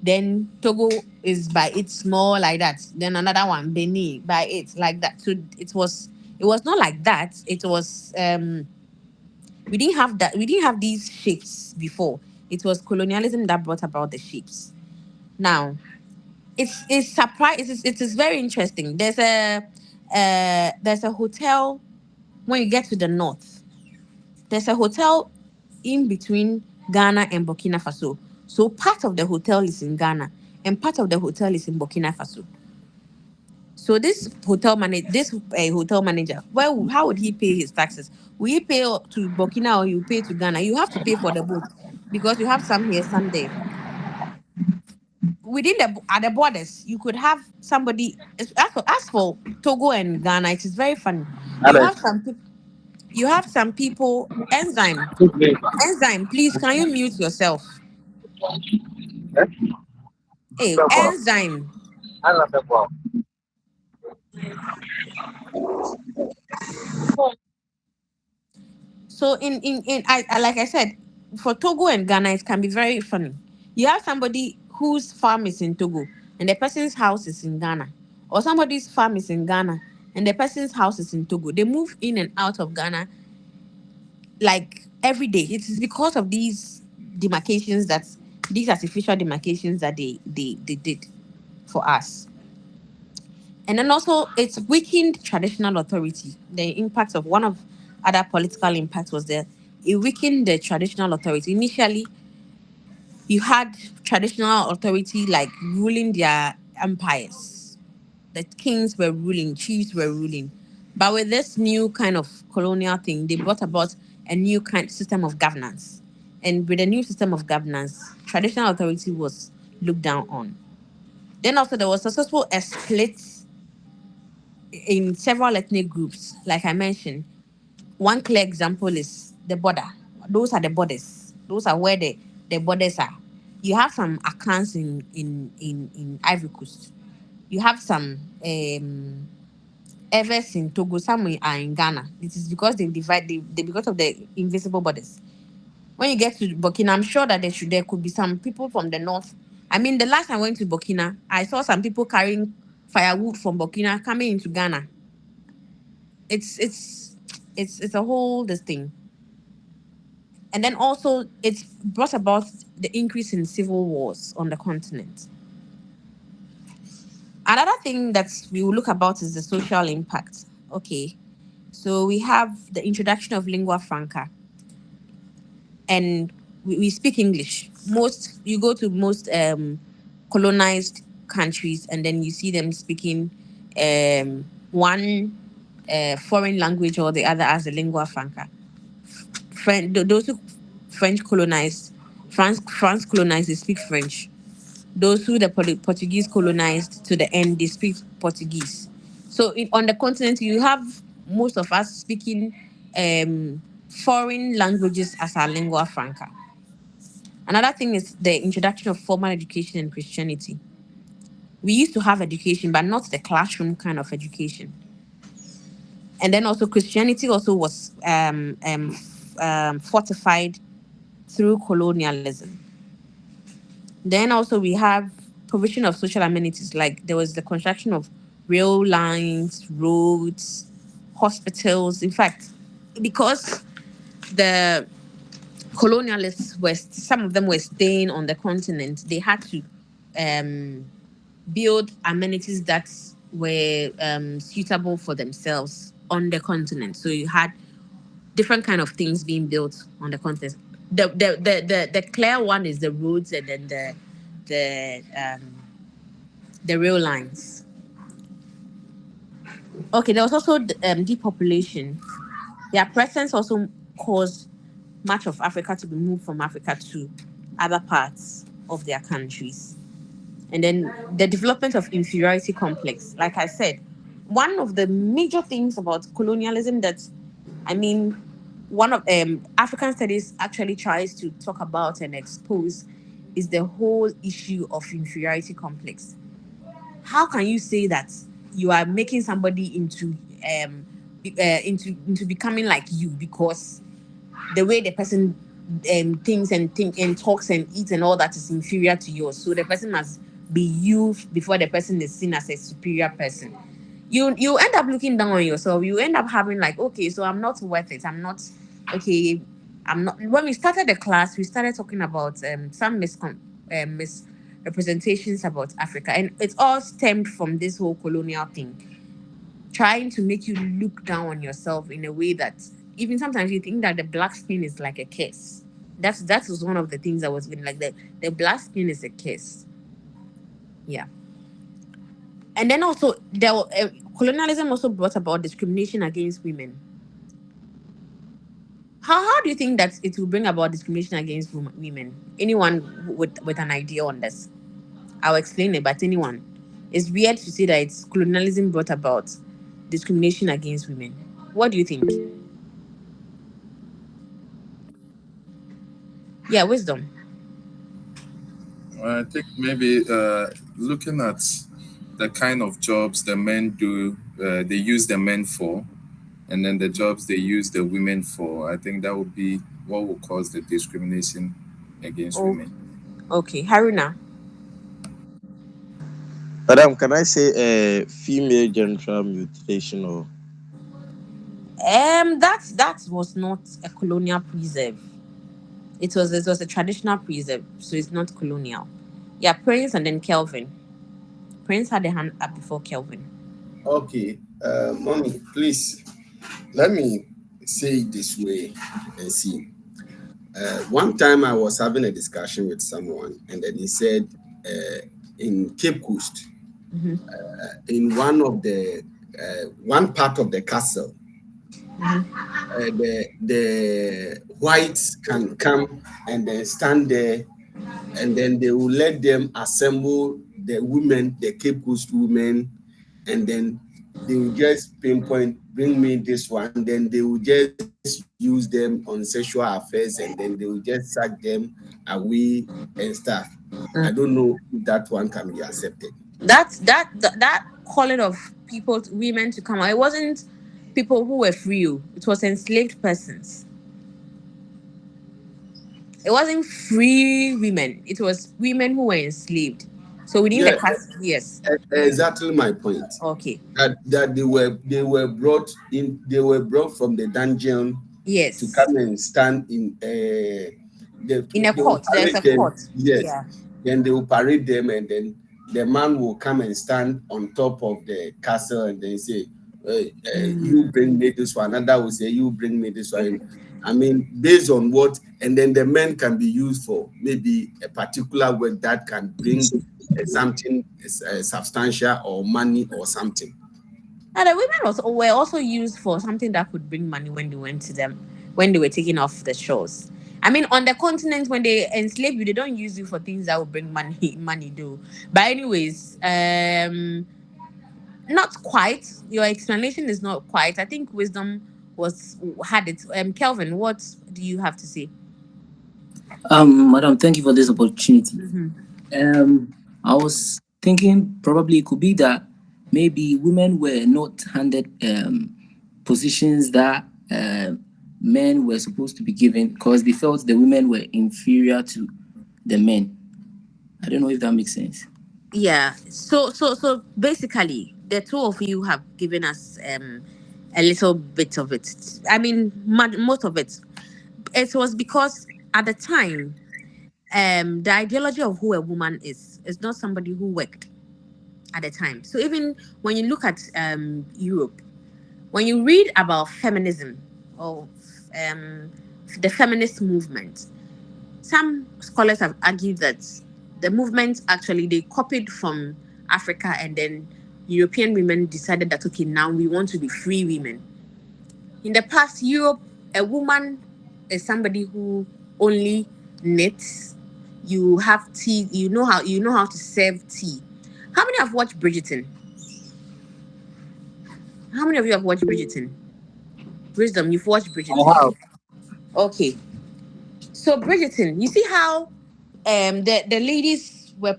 Then Togo is by it small like that. Then another one, Benin, by it like that. So it was not like that. It was we didn't have that, we didn't have these shapes before. It was colonialism that brought about the shapes. Now it's surprise it is very interesting. There's a hotel when you get to the north. There's a hotel in between Ghana and Burkina Faso. So part of the hotel is in Ghana and part of the hotel is in Burkina Faso. So this hotel manager, how would he pay his taxes? Will he pay to Burkina or you pay to Ghana? You have to pay for the both because you have some here, some there. Within the at the borders, you could have somebody. As for Togo and Ghana, it is very funny. You have some people. You have some people. Enzyme. Please, can you mute yourself? Hey, enzyme. So like I said, for Togo and Ghana, it can be very funny. You have somebody whose farm is in Togo and the person's house is in Ghana, or somebody's farm is in Ghana and the person's house is in Togo. They move in and out of Ghana like every day. It is because of demarcations that these artificial demarcations that they did for us. And then also it's weakened traditional authority. The impact of one of other political impacts was that it weakened the traditional authority. Initially, you had traditional authority like ruling their empires. The kings were ruling, chiefs were ruling. But with this new kind of colonial thing, they brought about a new kind system of governance. And with the new system of governance, traditional authority was looked down on. Then also there was successful a split in several ethnic groups, like I mentioned. One clear example is the border. Those are the borders. Those are where the borders are. You have some accounts in Ivory Coast. You have some Evers in Togo. Some are in Ghana. It is because they because of the invisible borders. When you get to Burkina, I'm sure that there could be some people from the north. I mean, the last time I went to Burkina, I saw some people carrying firewood from Burkina coming into Ghana. It's a whole this thing. And then also it's brought about the increase in civil wars on the continent. Another thing that we will look about is the social impact. Okay. So we have the introduction of lingua franca, and we speak English. Most you go to most colonized countries, and then you see them speaking one foreign language or the other as the lingua franca. Those who France colonized, France colonized, they speak French. Those who the Portuguese colonized to the end, they speak Portuguese. So on the continent, you have most of us speaking foreign languages as our lingua franca. Another thing is the introduction of formal education in Christianity. We used to have education, but not the classroom kind of education. And then also Christianity also was fortified through colonialism. Then also we have provision of social amenities, like there was the construction of rail lines, roads, hospitals. In fact, because the colonialists were, some of them were staying on the continent, they had to um, build amenities that were suitable for themselves on the continent. So you had different kind of things being built on the continent. The clear one is the roads, and then the rail lines. Okay, there was also depopulation. Their presence also caused much of Africa to be moved from Africa to other parts of their countries. And then the development of inferiority complex. Like I said, one of the major things about colonialism that, I mean, one of African studies actually tries to talk about and expose is the whole issue of inferiority complex. How can you say that you are making somebody into becoming like you because the way the person thinks and talks and eats and all that is inferior to yours. So the person must be you before the person is seen as a superior person. You end up looking down on yourself. You end up having like, okay, so I'm not worth it. I'm not okay. I'm not. When we started the class, we started talking about some misrepresentations about Africa, and it's all stemmed from this whole colonial thing, trying to make you look down on yourself in a way that even sometimes you think that the black skin is like a kiss. That was one of the things that was been like the black skin is a kiss. Yeah, and then also colonialism also brought about discrimination against women. How do you think that it will bring about discrimination against women? Anyone with an idea on this? I'll explain it, but anyone. It's weird to say that it's colonialism brought about discrimination against women. What do you think? Yeah, wisdom. I think maybe looking at the kind of jobs the men do, they use the men for, and then the jobs they use the women for. I think that would be what will cause the discrimination against Oh, women. okay. Haruna. Madam, can I say female genital mutilation or That was not a colonial preserve. It was a traditional preserve, so it's not colonial. Yeah, Prince and then Kelvin. Prince had a hand up before Kelvin. Okay, mommy, please let me say it this way and see. One time I was having a discussion with someone, and then he said, in Cape Coast, Mm-hmm. in one part of the castle, Mm-hmm. the whites can come and then stand there, and then they will let them assemble the women, the Cape Coast women, and then they will just pinpoint, bring me this one, then they will just use them on sexual affairs, and then they will just sack them away and stuff. I don't know if that one can be accepted. That calling of people, women to come out. It wasn't people who were free. Oh. It was enslaved persons. It wasn't free women. It was women who were enslaved. So within the Yeah, caste, yes. exactly my point. Okay. That they were brought in, they were brought from the dungeon to Yes. come and stand in In a they will court. There's a parade them, court. yes, Yeah. then they will parade them, and then the man will come and stand on top of the castle and then say, you Mm. bring me this one, another will say, you bring me this one. I mean, based on what, and then the men can be used for maybe a particular work that can bring something substantial or money or something. And the women were also used for something that could bring money when they went to them, when they were taken off the shores. I mean, on the continent, when they enslave you, they don't use you for things that will bring money, money do. But anyways, not quite. Your explanation is not quite. I think wisdom was had it. Kelvin, what do you have to say? Madam, thank you for this opportunity. I was thinking probably it could be that maybe women were not handed positions that men were supposed to be given because they felt the women were inferior to the men. I don't know if that makes sense. Yeah. So basically, the two of you have given us a little bit of it. I mean, most of it. It was because at the time, the ideology of who a woman is not somebody who worked at the time. So even when you look at Europe, when you read about feminism or um, the feminist movement, some scholars have argued that the movement actually they copied from Africa, and then European women decided that okay, now we want to be free women. In the past, Europe, a woman is somebody who only knits. You have tea. You know how to serve tea. How many have watched Bridgerton? How many of you have watched Bridgerton? Wisdom, you've watched I Bridgerton. have. Okay. So Bridgerton, you see how the ladies were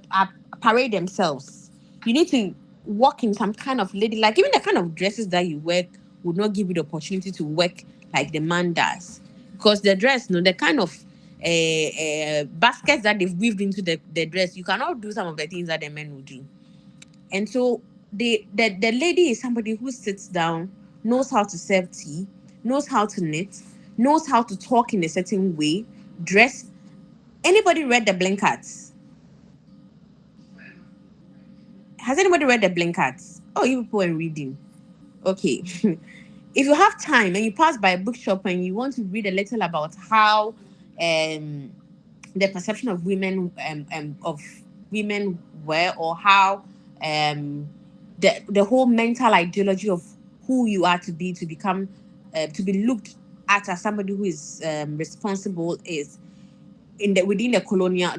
parade themselves. You need to walk in some kind of lady, like even the kind of dresses that you wear would not give you the opportunity to work like the man does, because the dress, no, the kind of baskets that they've weaved into the dress, you cannot do some of the things that the men will do. And so the lady is somebody who sits down, knows how to serve tea, knows how to knit, knows how to talk in a certain way, dress. Anybody read the Blinkards? Has anybody read the Blinkards? Oh, you people are reading. Okay. If you have time and you pass by a bookshop and you want to read a little about how um the perception of women were, or how um the whole mental ideology of who you are to become to be looked at as somebody who is responsible is in the within the colonial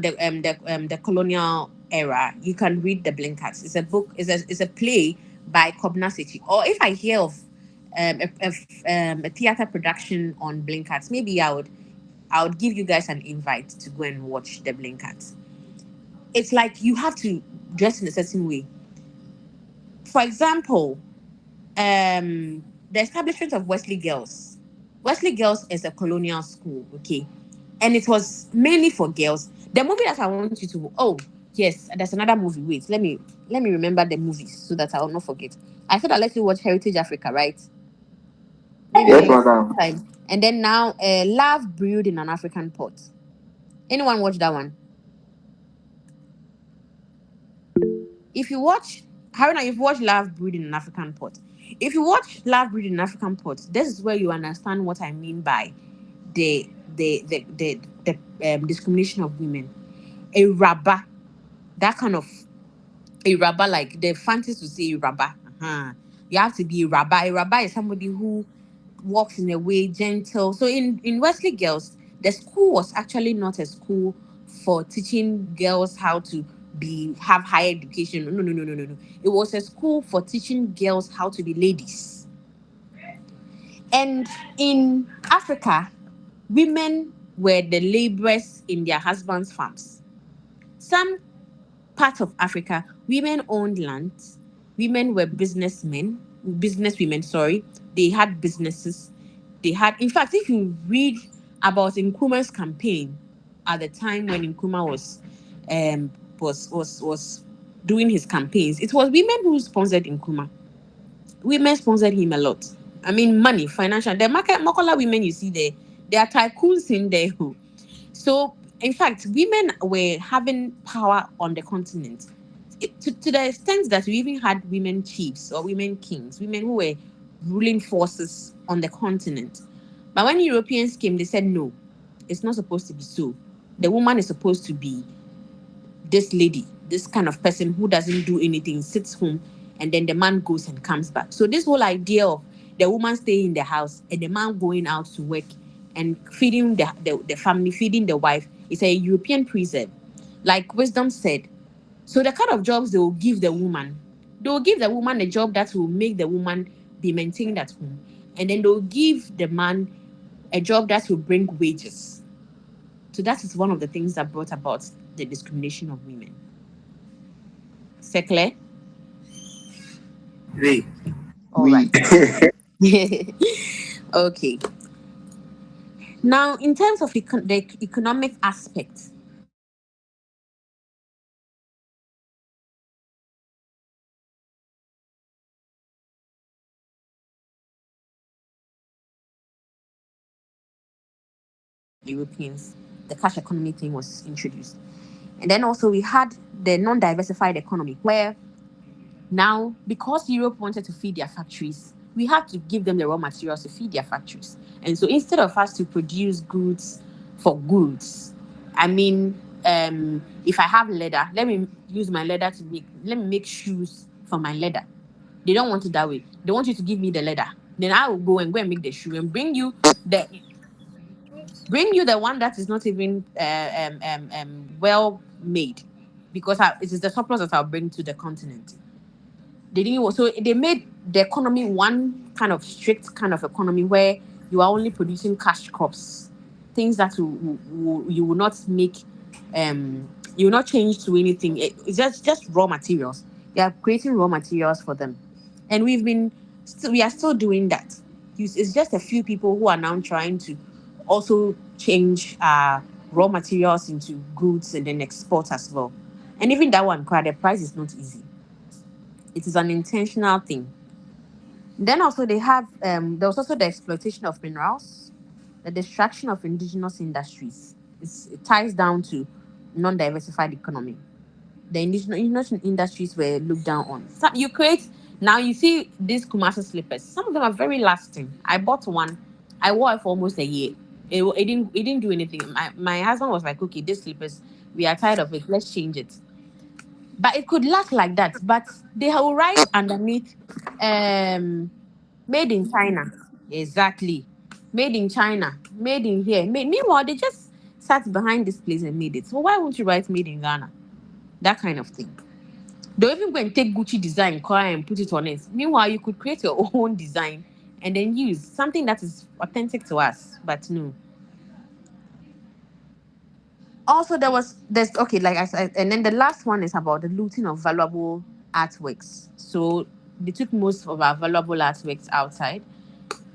era. You can read the Blinkers. It's a book. It's a play by Kobnasichi. Or if I hear of a theater production on Blinkers, maybe I would give you guys an invite to go and watch the Blinkers. It's like you have to dress in a certain way. For example, the establishment of Wesley Girls. Wesley Girls is a colonial school, okay, and it was mainly for girls. The movie that I want you to, oh yes, there's another movie. Wait, let me remember the movies so that I will not forget. I thought I'd let you watch Heritage Africa, right? Maybe Yes, next madam. time. And then now, Love Brewed in an African Pot. Anyone watch that one? If you watch Haruna, you've watched Love Brewed in an African Pot. If you watch Love Brewed in an African Pot, this is where you understand what I mean by the the discrimination of women. A rabba, that kind of a rabba, like the fancies to say a rabba. Uh-huh. You have to be a rabba. A rabba is somebody who walks in a way gentle. So in Wesley Girls, the school was actually not a school for teaching girls how to be have higher education. No, no, no, no, no, no. It was a school for teaching girls how to be ladies. And in Africa, women were the laborers in their husbands' farms. Some parts of Africa, women owned land. Women were businesswomen, sorry. They had businesses. They had, in fact, if you read about Nkrumah's campaign at the time when Nkrumah um was doing his campaigns, it was women who sponsored Nkrumah. Women sponsored him a lot. I mean, money, financial. The market, Makola women you see there, they are tycoons in there. So, in fact, women were having power on the continent to the extent that we even had women chiefs or women kings, women who were ruling forces on the continent. But when Europeans came, they said, no, it's not supposed to be so. The woman is supposed to be this lady, this kind of person who doesn't do anything, sits home, and then the man goes and comes back. So this whole idea of the woman staying in the house and the man going out to work and feeding the family, feeding the wife is a European preserve. Like Wisdom said, so the kind of jobs they will give the woman a job that will make the woman be maintained at home. And then they'll give the man a job that will bring wages. So that is one of the things that brought about the discrimination of women. Second, We. all right. Okay. Now, in terms of the economic aspect, Europeans, the cash economy thing was introduced. And then also we had the non-diversified economy, where now, because Europe wanted to feed their factories, we had to give them the raw materials to feed their factories. And so instead of us to produce goods for goods, I mean, if I have leather, let me use my leather let me make shoes from my leather. They don't want it that way. They want you to give me the leather. Then I will go and make the shoe and the bring you the one that is not even well made, because it is the surplus that I'll bring to the continent. They didn't so they made the economy one kind of strict kind of economy where you are only producing cash crops, things that you will not make, you will not change to anything. It's just raw materials. They are creating raw materials for them, and we are still doing that. It's just a few people who are now trying to also change raw materials into goods and then export as well. And even that one, quite the price is not easy. It is an intentional thing. Then also there was also the exploitation of minerals, the destruction of indigenous industries. It ties down to non-diversified economy. The indigenous industries were looked down on. So you create now you see these Kumasi slippers. Some of them are very lasting. I bought one. I wore it for almost a year. It didn't do anything. My husband was like, okay, these slippers, we are tired of it. Let's change it. But it could last like that. But they will write underneath, made in China. Exactly. Made in China. Made in here. Meanwhile, they just sat behind this place and made it. So why won't you write made in Ghana? That kind of thing. Don't even go and take Gucci design, cry and put it on it. Meanwhile, you could create your own design and then use something that is authentic to us. But no. Also, there's okay, like I said, and then the last one is about the looting of valuable artworks. So they took most of our valuable artworks outside,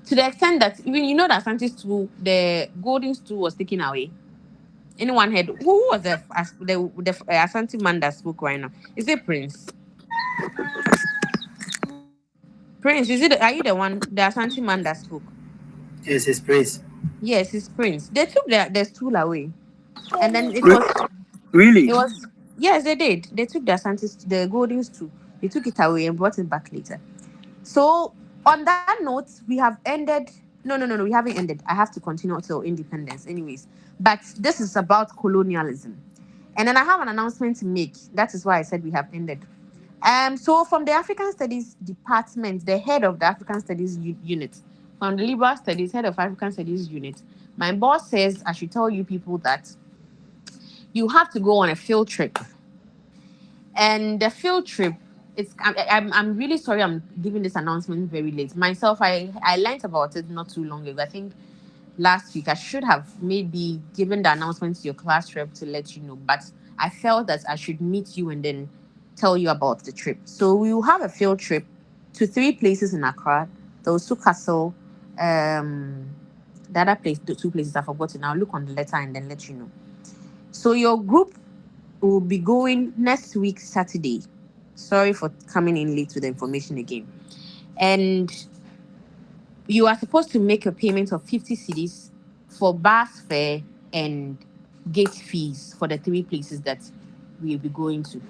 to the extent that even that Asante stool, the golden stool was taken away. Anyone heard who was the Asante man that spoke right now? Is it Prince? Prince, are you the one, the Asante man that spoke? Yes, his praise. Yes, it's Prince. They took the stool away, and then Re- really? it was yes, they did. They took the golden stool. They took it away and brought it back later. So on that note, we have ended. No, we haven't ended. I have to continue till independence, anyways. But this is about colonialism, and then I have an announcement to make. That is why I said we have ended. So from the African Studies Department, the head of the African Studies unit, from the Liberal Studies, head of African Studies unit, my boss says I should tell you people that you have to go on a field trip. And the field trip, I'm really sorry I'm giving this announcement very late. Myself, I learned about it not too long ago. I think last week. I should have maybe given the announcement to your class rep to let you know, but I felt that I should meet you and then tell you about the trip. So we will have a field trip to three places in Accra. The Osu Castle, the other place, the two places I've forgotten. I'll look on the letter and then let you know. So your group will be going next week, Saturday. Sorry for coming in late with the information again. And you are supposed to make a payment of 50 cedis for bus fare and gate fees for the three places that we'll be going to.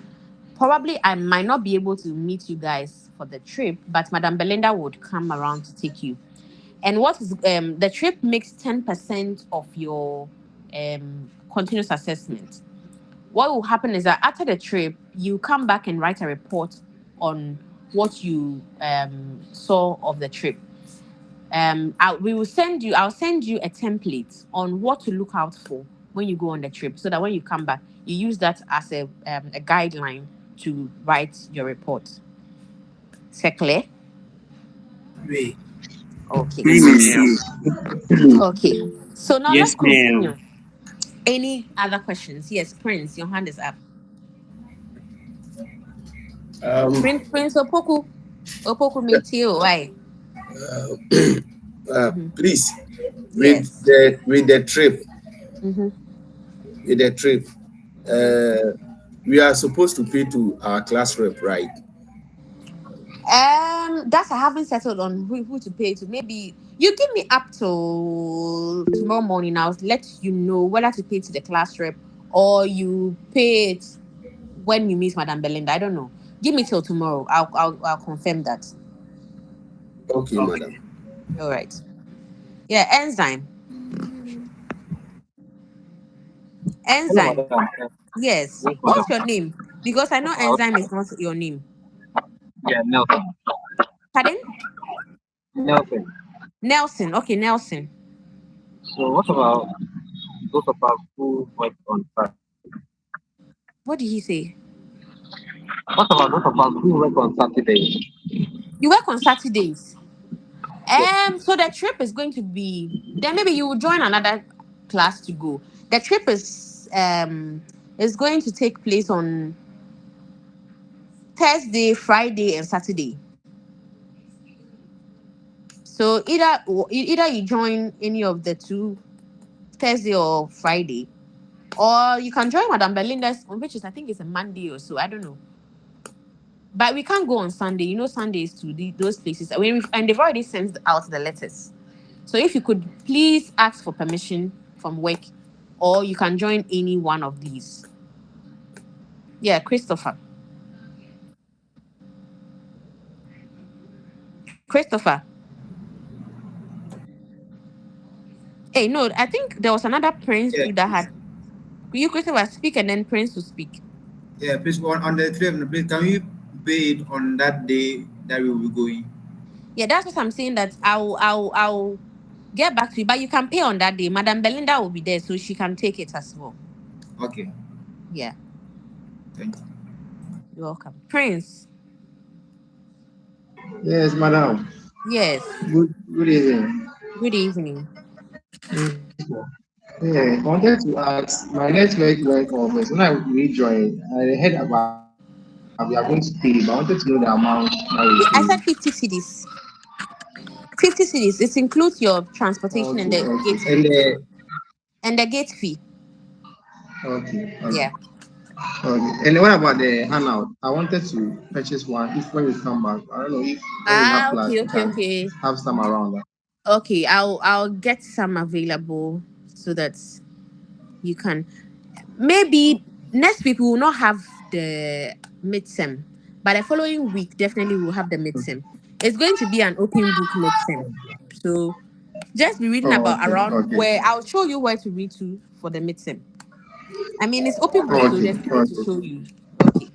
Probably I might not be able to meet you guys for the trip, but Madam Belinda would come around to take you. And what is the trip makes 10% of your continuous assessment. What will happen is that after the trip, you come back and write a report on what you saw of the trip. we will send you. I'll send you a template on what to look out for when you go on the trip, so that when you come back, you use that as a guideline to write your report. Second. Oui. Okay. Oui, Merci. ma'am. Okay. So now let's Yes, continue. ma'am. Any other questions? Yes, Prince, your hand is up. Um, Prince Opoku. Opoku Metio. Why? Mm-hmm. please, Yes. with the trip, Mm-hmm. with the trip, uh, we are supposed to pay to our class rep, right? That I haven't settled on who to pay to. Maybe you give me up till tomorrow morning. I'll let you know whether to pay to the class rep or you pay it when you meet Madam Belinda. I don't know. Give me till tomorrow. I'll confirm that. Okay, Okay. madam. All right. Yeah, enzyme. Hello, Enzyme. madam. Yes. Yes, madam. What's your name? Because I know enzyme is not your name. Yeah, Nelson. Pardon? Nelson. Nelson. Okay, Nelson. So, what about those of us who work on Saturday? What did he say? What about those of us who work on Saturday? You work on Saturdays. Yes. So the trip is going to be, then maybe you will join another class to go. The trip is going to take place on Thursday, Friday, and Saturday. So either you join any of the two, Thursday or Friday, or you can join Madame Belinda's, which is I think it's a Monday or so. I don't know. But we can't go on Sunday. You know, Sundays to those places. And they've already sent out the letters. So if you could please ask for permission from work, or you can join any one of these. Yeah, Christopher. Christopher. Hey, no, I think there was another Prince Yeah, too that please. had. You, Christopher, speak and then Prince will speak. Yeah, please on the trip, please can you pay it on that day that we will be going? Yeah, that's what I'm saying. That I'll get back to you, but you can pay on that day. Madam Belinda will be there, so she can take it as well. Okay, Yeah, thank you. you're welcome. Prince. Yes, madam. Yes. Good evening. Good evening. Yeah, I wanted to ask my network went off. When I rejoined, I heard about we are going to pay, but I wanted to know the amount that we pay. I said 50 cities. 50 cities. It includes your transportation and Okay, the okay. gate And fee. And the gate fee. okay, okay. Yeah. Okay. And what about the handout? I wanted to purchase one if when we come back. I don't know if when we have class Okay, we okay, can okay. have some around that. Okay, I'll get some available so that you can. Maybe next week we will not have the midsem, but the following week definitely we'll have the midsem. It's going to be an open book midsem. So just be reading Oh, about okay, around okay, where I'll show you where to read to for the midsem. I mean it's open book, so okay, there's nothing to okay. show you. Okay.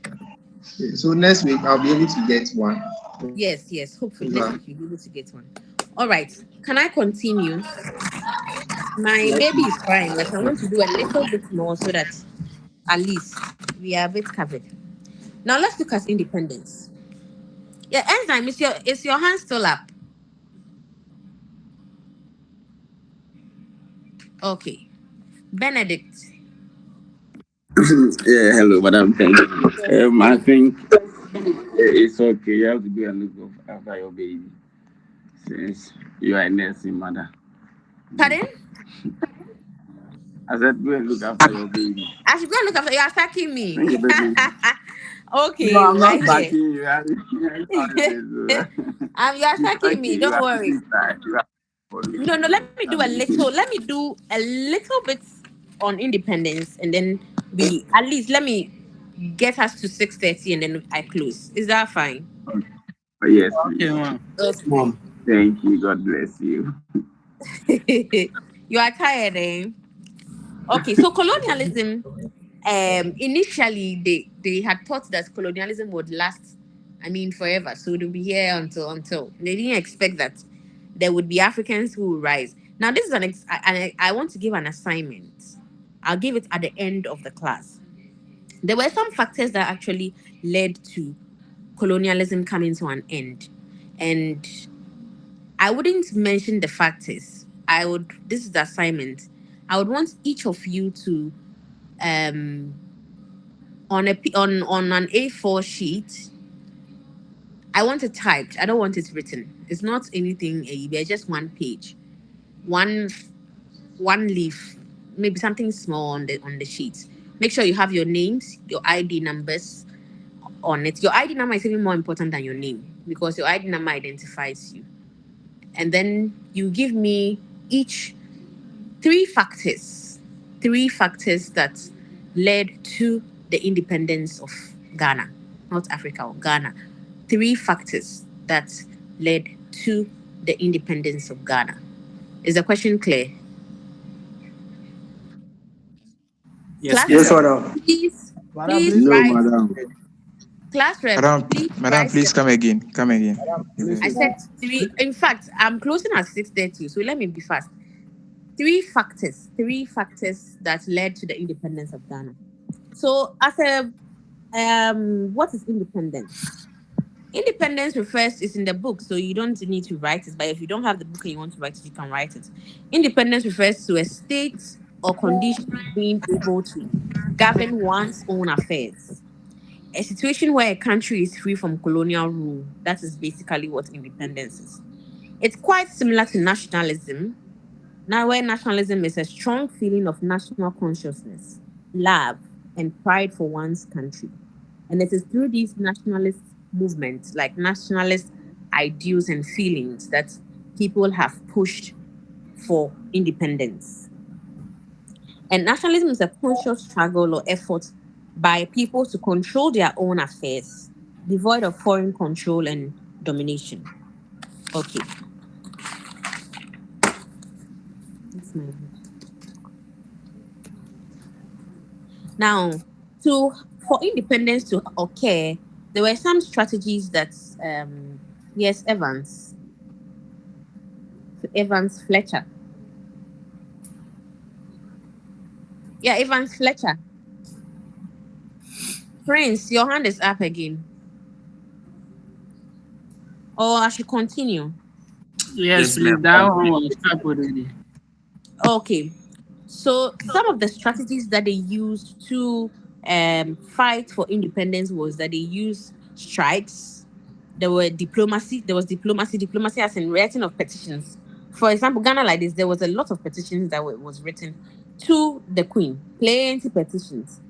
Okay, so next week I'll be able to get one. Yes, yes. Hopefully Is next that week you'll be able to get one. All right. Can I continue? My yes, baby is please. crying, but I want to do a little bit more so that at least we are a bit covered. Now let's look at independence. Yeah, enzyme, is your hand still up? Okay. Benedict. Yeah, hello, madam. Thank you. Yes, I Benedict. think it's okay. You have to go and after your baby since you are a nursing mother. Pardon? I said, go and look after your baby. I should go and look after you're attacking me. Thank you, baby. No, Okay, I'm I not hear. backing you. You're It's attacking okay. me, You don't are worry. sister. You are for you. No, no, I let me do a little bit on independence and then we at least let me get us to 6:30 and then I close. Is that fine? oh, yes, Okay, please. ma'am. Yes, mom. Thank you. God bless you. You are tired, eh? Okay, so colonialism, initially they had thought that colonialism would last, I mean, forever. So they'll be here until they didn't expect that there would be Africans who will rise. Now, this is I want to give an assignment. I'll give it at the end of the class. There were some factors that actually led to colonialism coming to an end. And I wouldn't mention the factors. This is the assignment. I would want each of you to, um, on an A4 sheet, I want it typed. I don't want it written. It's not anything, just one page. One one leaf, maybe something small on the sheet. Make sure you have your names, your ID numbers on it. Your ID number is even more important than your name because your ID number identifies you. And then you give me each three factors, three factors that led to the independence of Ghana, not Africa or Ghana. Three factors that led to the independence of Ghana. Is the question clear? Yes, Class Yes, please. rep, madam. please, Madam, please please No, come write. again. madam. Class rep, Madam, please madam, write please the. come again. Come again. Madam, If please I there's- come. said three. In fact, I'm closing at 6:30, so let me be fast. Three factors that led to the independence of Ghana. So, as a what is independence? Independence refers is in the book, so you don't need to write it. But if you don't have the book and you want to write it, you can write it. Independence refers to a state or condition of being able to govern one's own affairs. A situation where a country is free from colonial rule. That is basically what independence is. It's quite similar to nationalism. Now, where nationalism is a strong feeling of national consciousness, love, and pride for one's country. And it is through these nationalist movements, like nationalist ideals and feelings, that people have pushed for independence. And nationalism is a conscious struggle or effort by people to control their own affairs, devoid of foreign control and domination. Okay, that's my head. Now, to for independence to occur, there were some strategies that yes, Evans Fletcher. Yeah, Evans Fletcher. Prince, your hand is up again. Or I should continue. Yes, Yes, please. ma'am. That one Continue. was up already. Okay. So some of the strategies that they used to fight for independence was that they used strikes. There was diplomacy as in writing of petitions. For example, Ghana like this, there was a lot of petitions that was written to the Queen. Plenty petitions.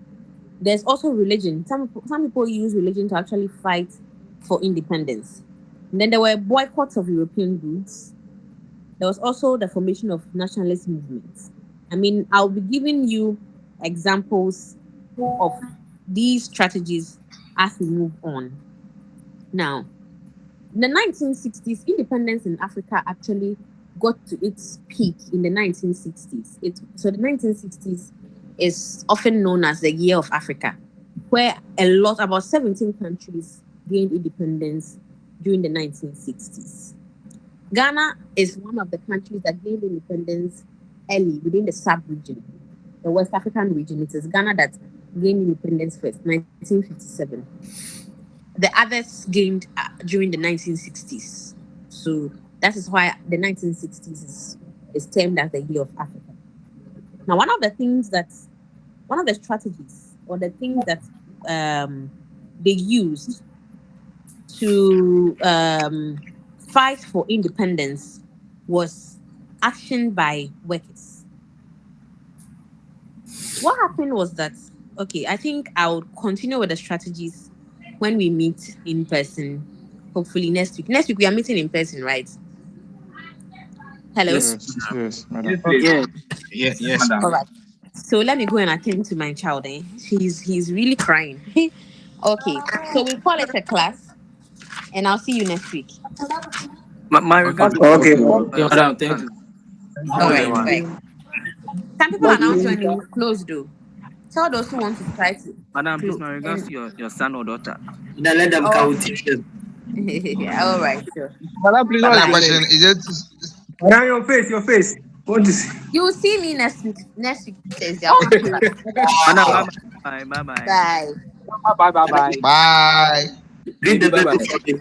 There's also religion. Some people use religion to actually fight for independence. And then there were boycotts of European goods. There was also the formation of nationalist movements. I mean, I'll be giving you examples of these strategies as we move on. Now, in the 1960s, independence in Africa actually got to its peak in the 1960s. So the 1960s is often known as the year of Africa, where about 17 countries gained independence during the 1960s. Ghana is one of the countries that gained independence early within the sub-region, the West African region. It is Ghana that gained independence first, 1957. The others gained during the 1960s. So that is why the 1960s is termed as the year of Africa. Now, one of the strategies or the things that they used to fight for independence was action by workers. What happened was that, okay, I think I'll continue with the strategies when we meet in person, hopefully next week. Next week, we are meeting in person, right? Hello? Yes, Yes, yes, Yes, madam. please. yes, Yeah, Yes, yes, All madam. right. So let me go and attend to my child. Eh? He's really crying. Okay. So we call it a class, and I'll see you next week. My Okay. regards Okay, to ma'am. your Madam, thank son. you. All Okay, right. All man. right. Some people are now joining. We've closed though. Tell those who want to try to Madam, please, close. my regards And to your son or daughter. Then let them oh, count teach them. all right, sure. Madam, please, what Madam, is your name? question is it Around your face. What is You will see me next week Thursday. I'll come to class. Anna, Ah, bye bye. Bye. Bye. Read Bye. the Bye paper bye. for me.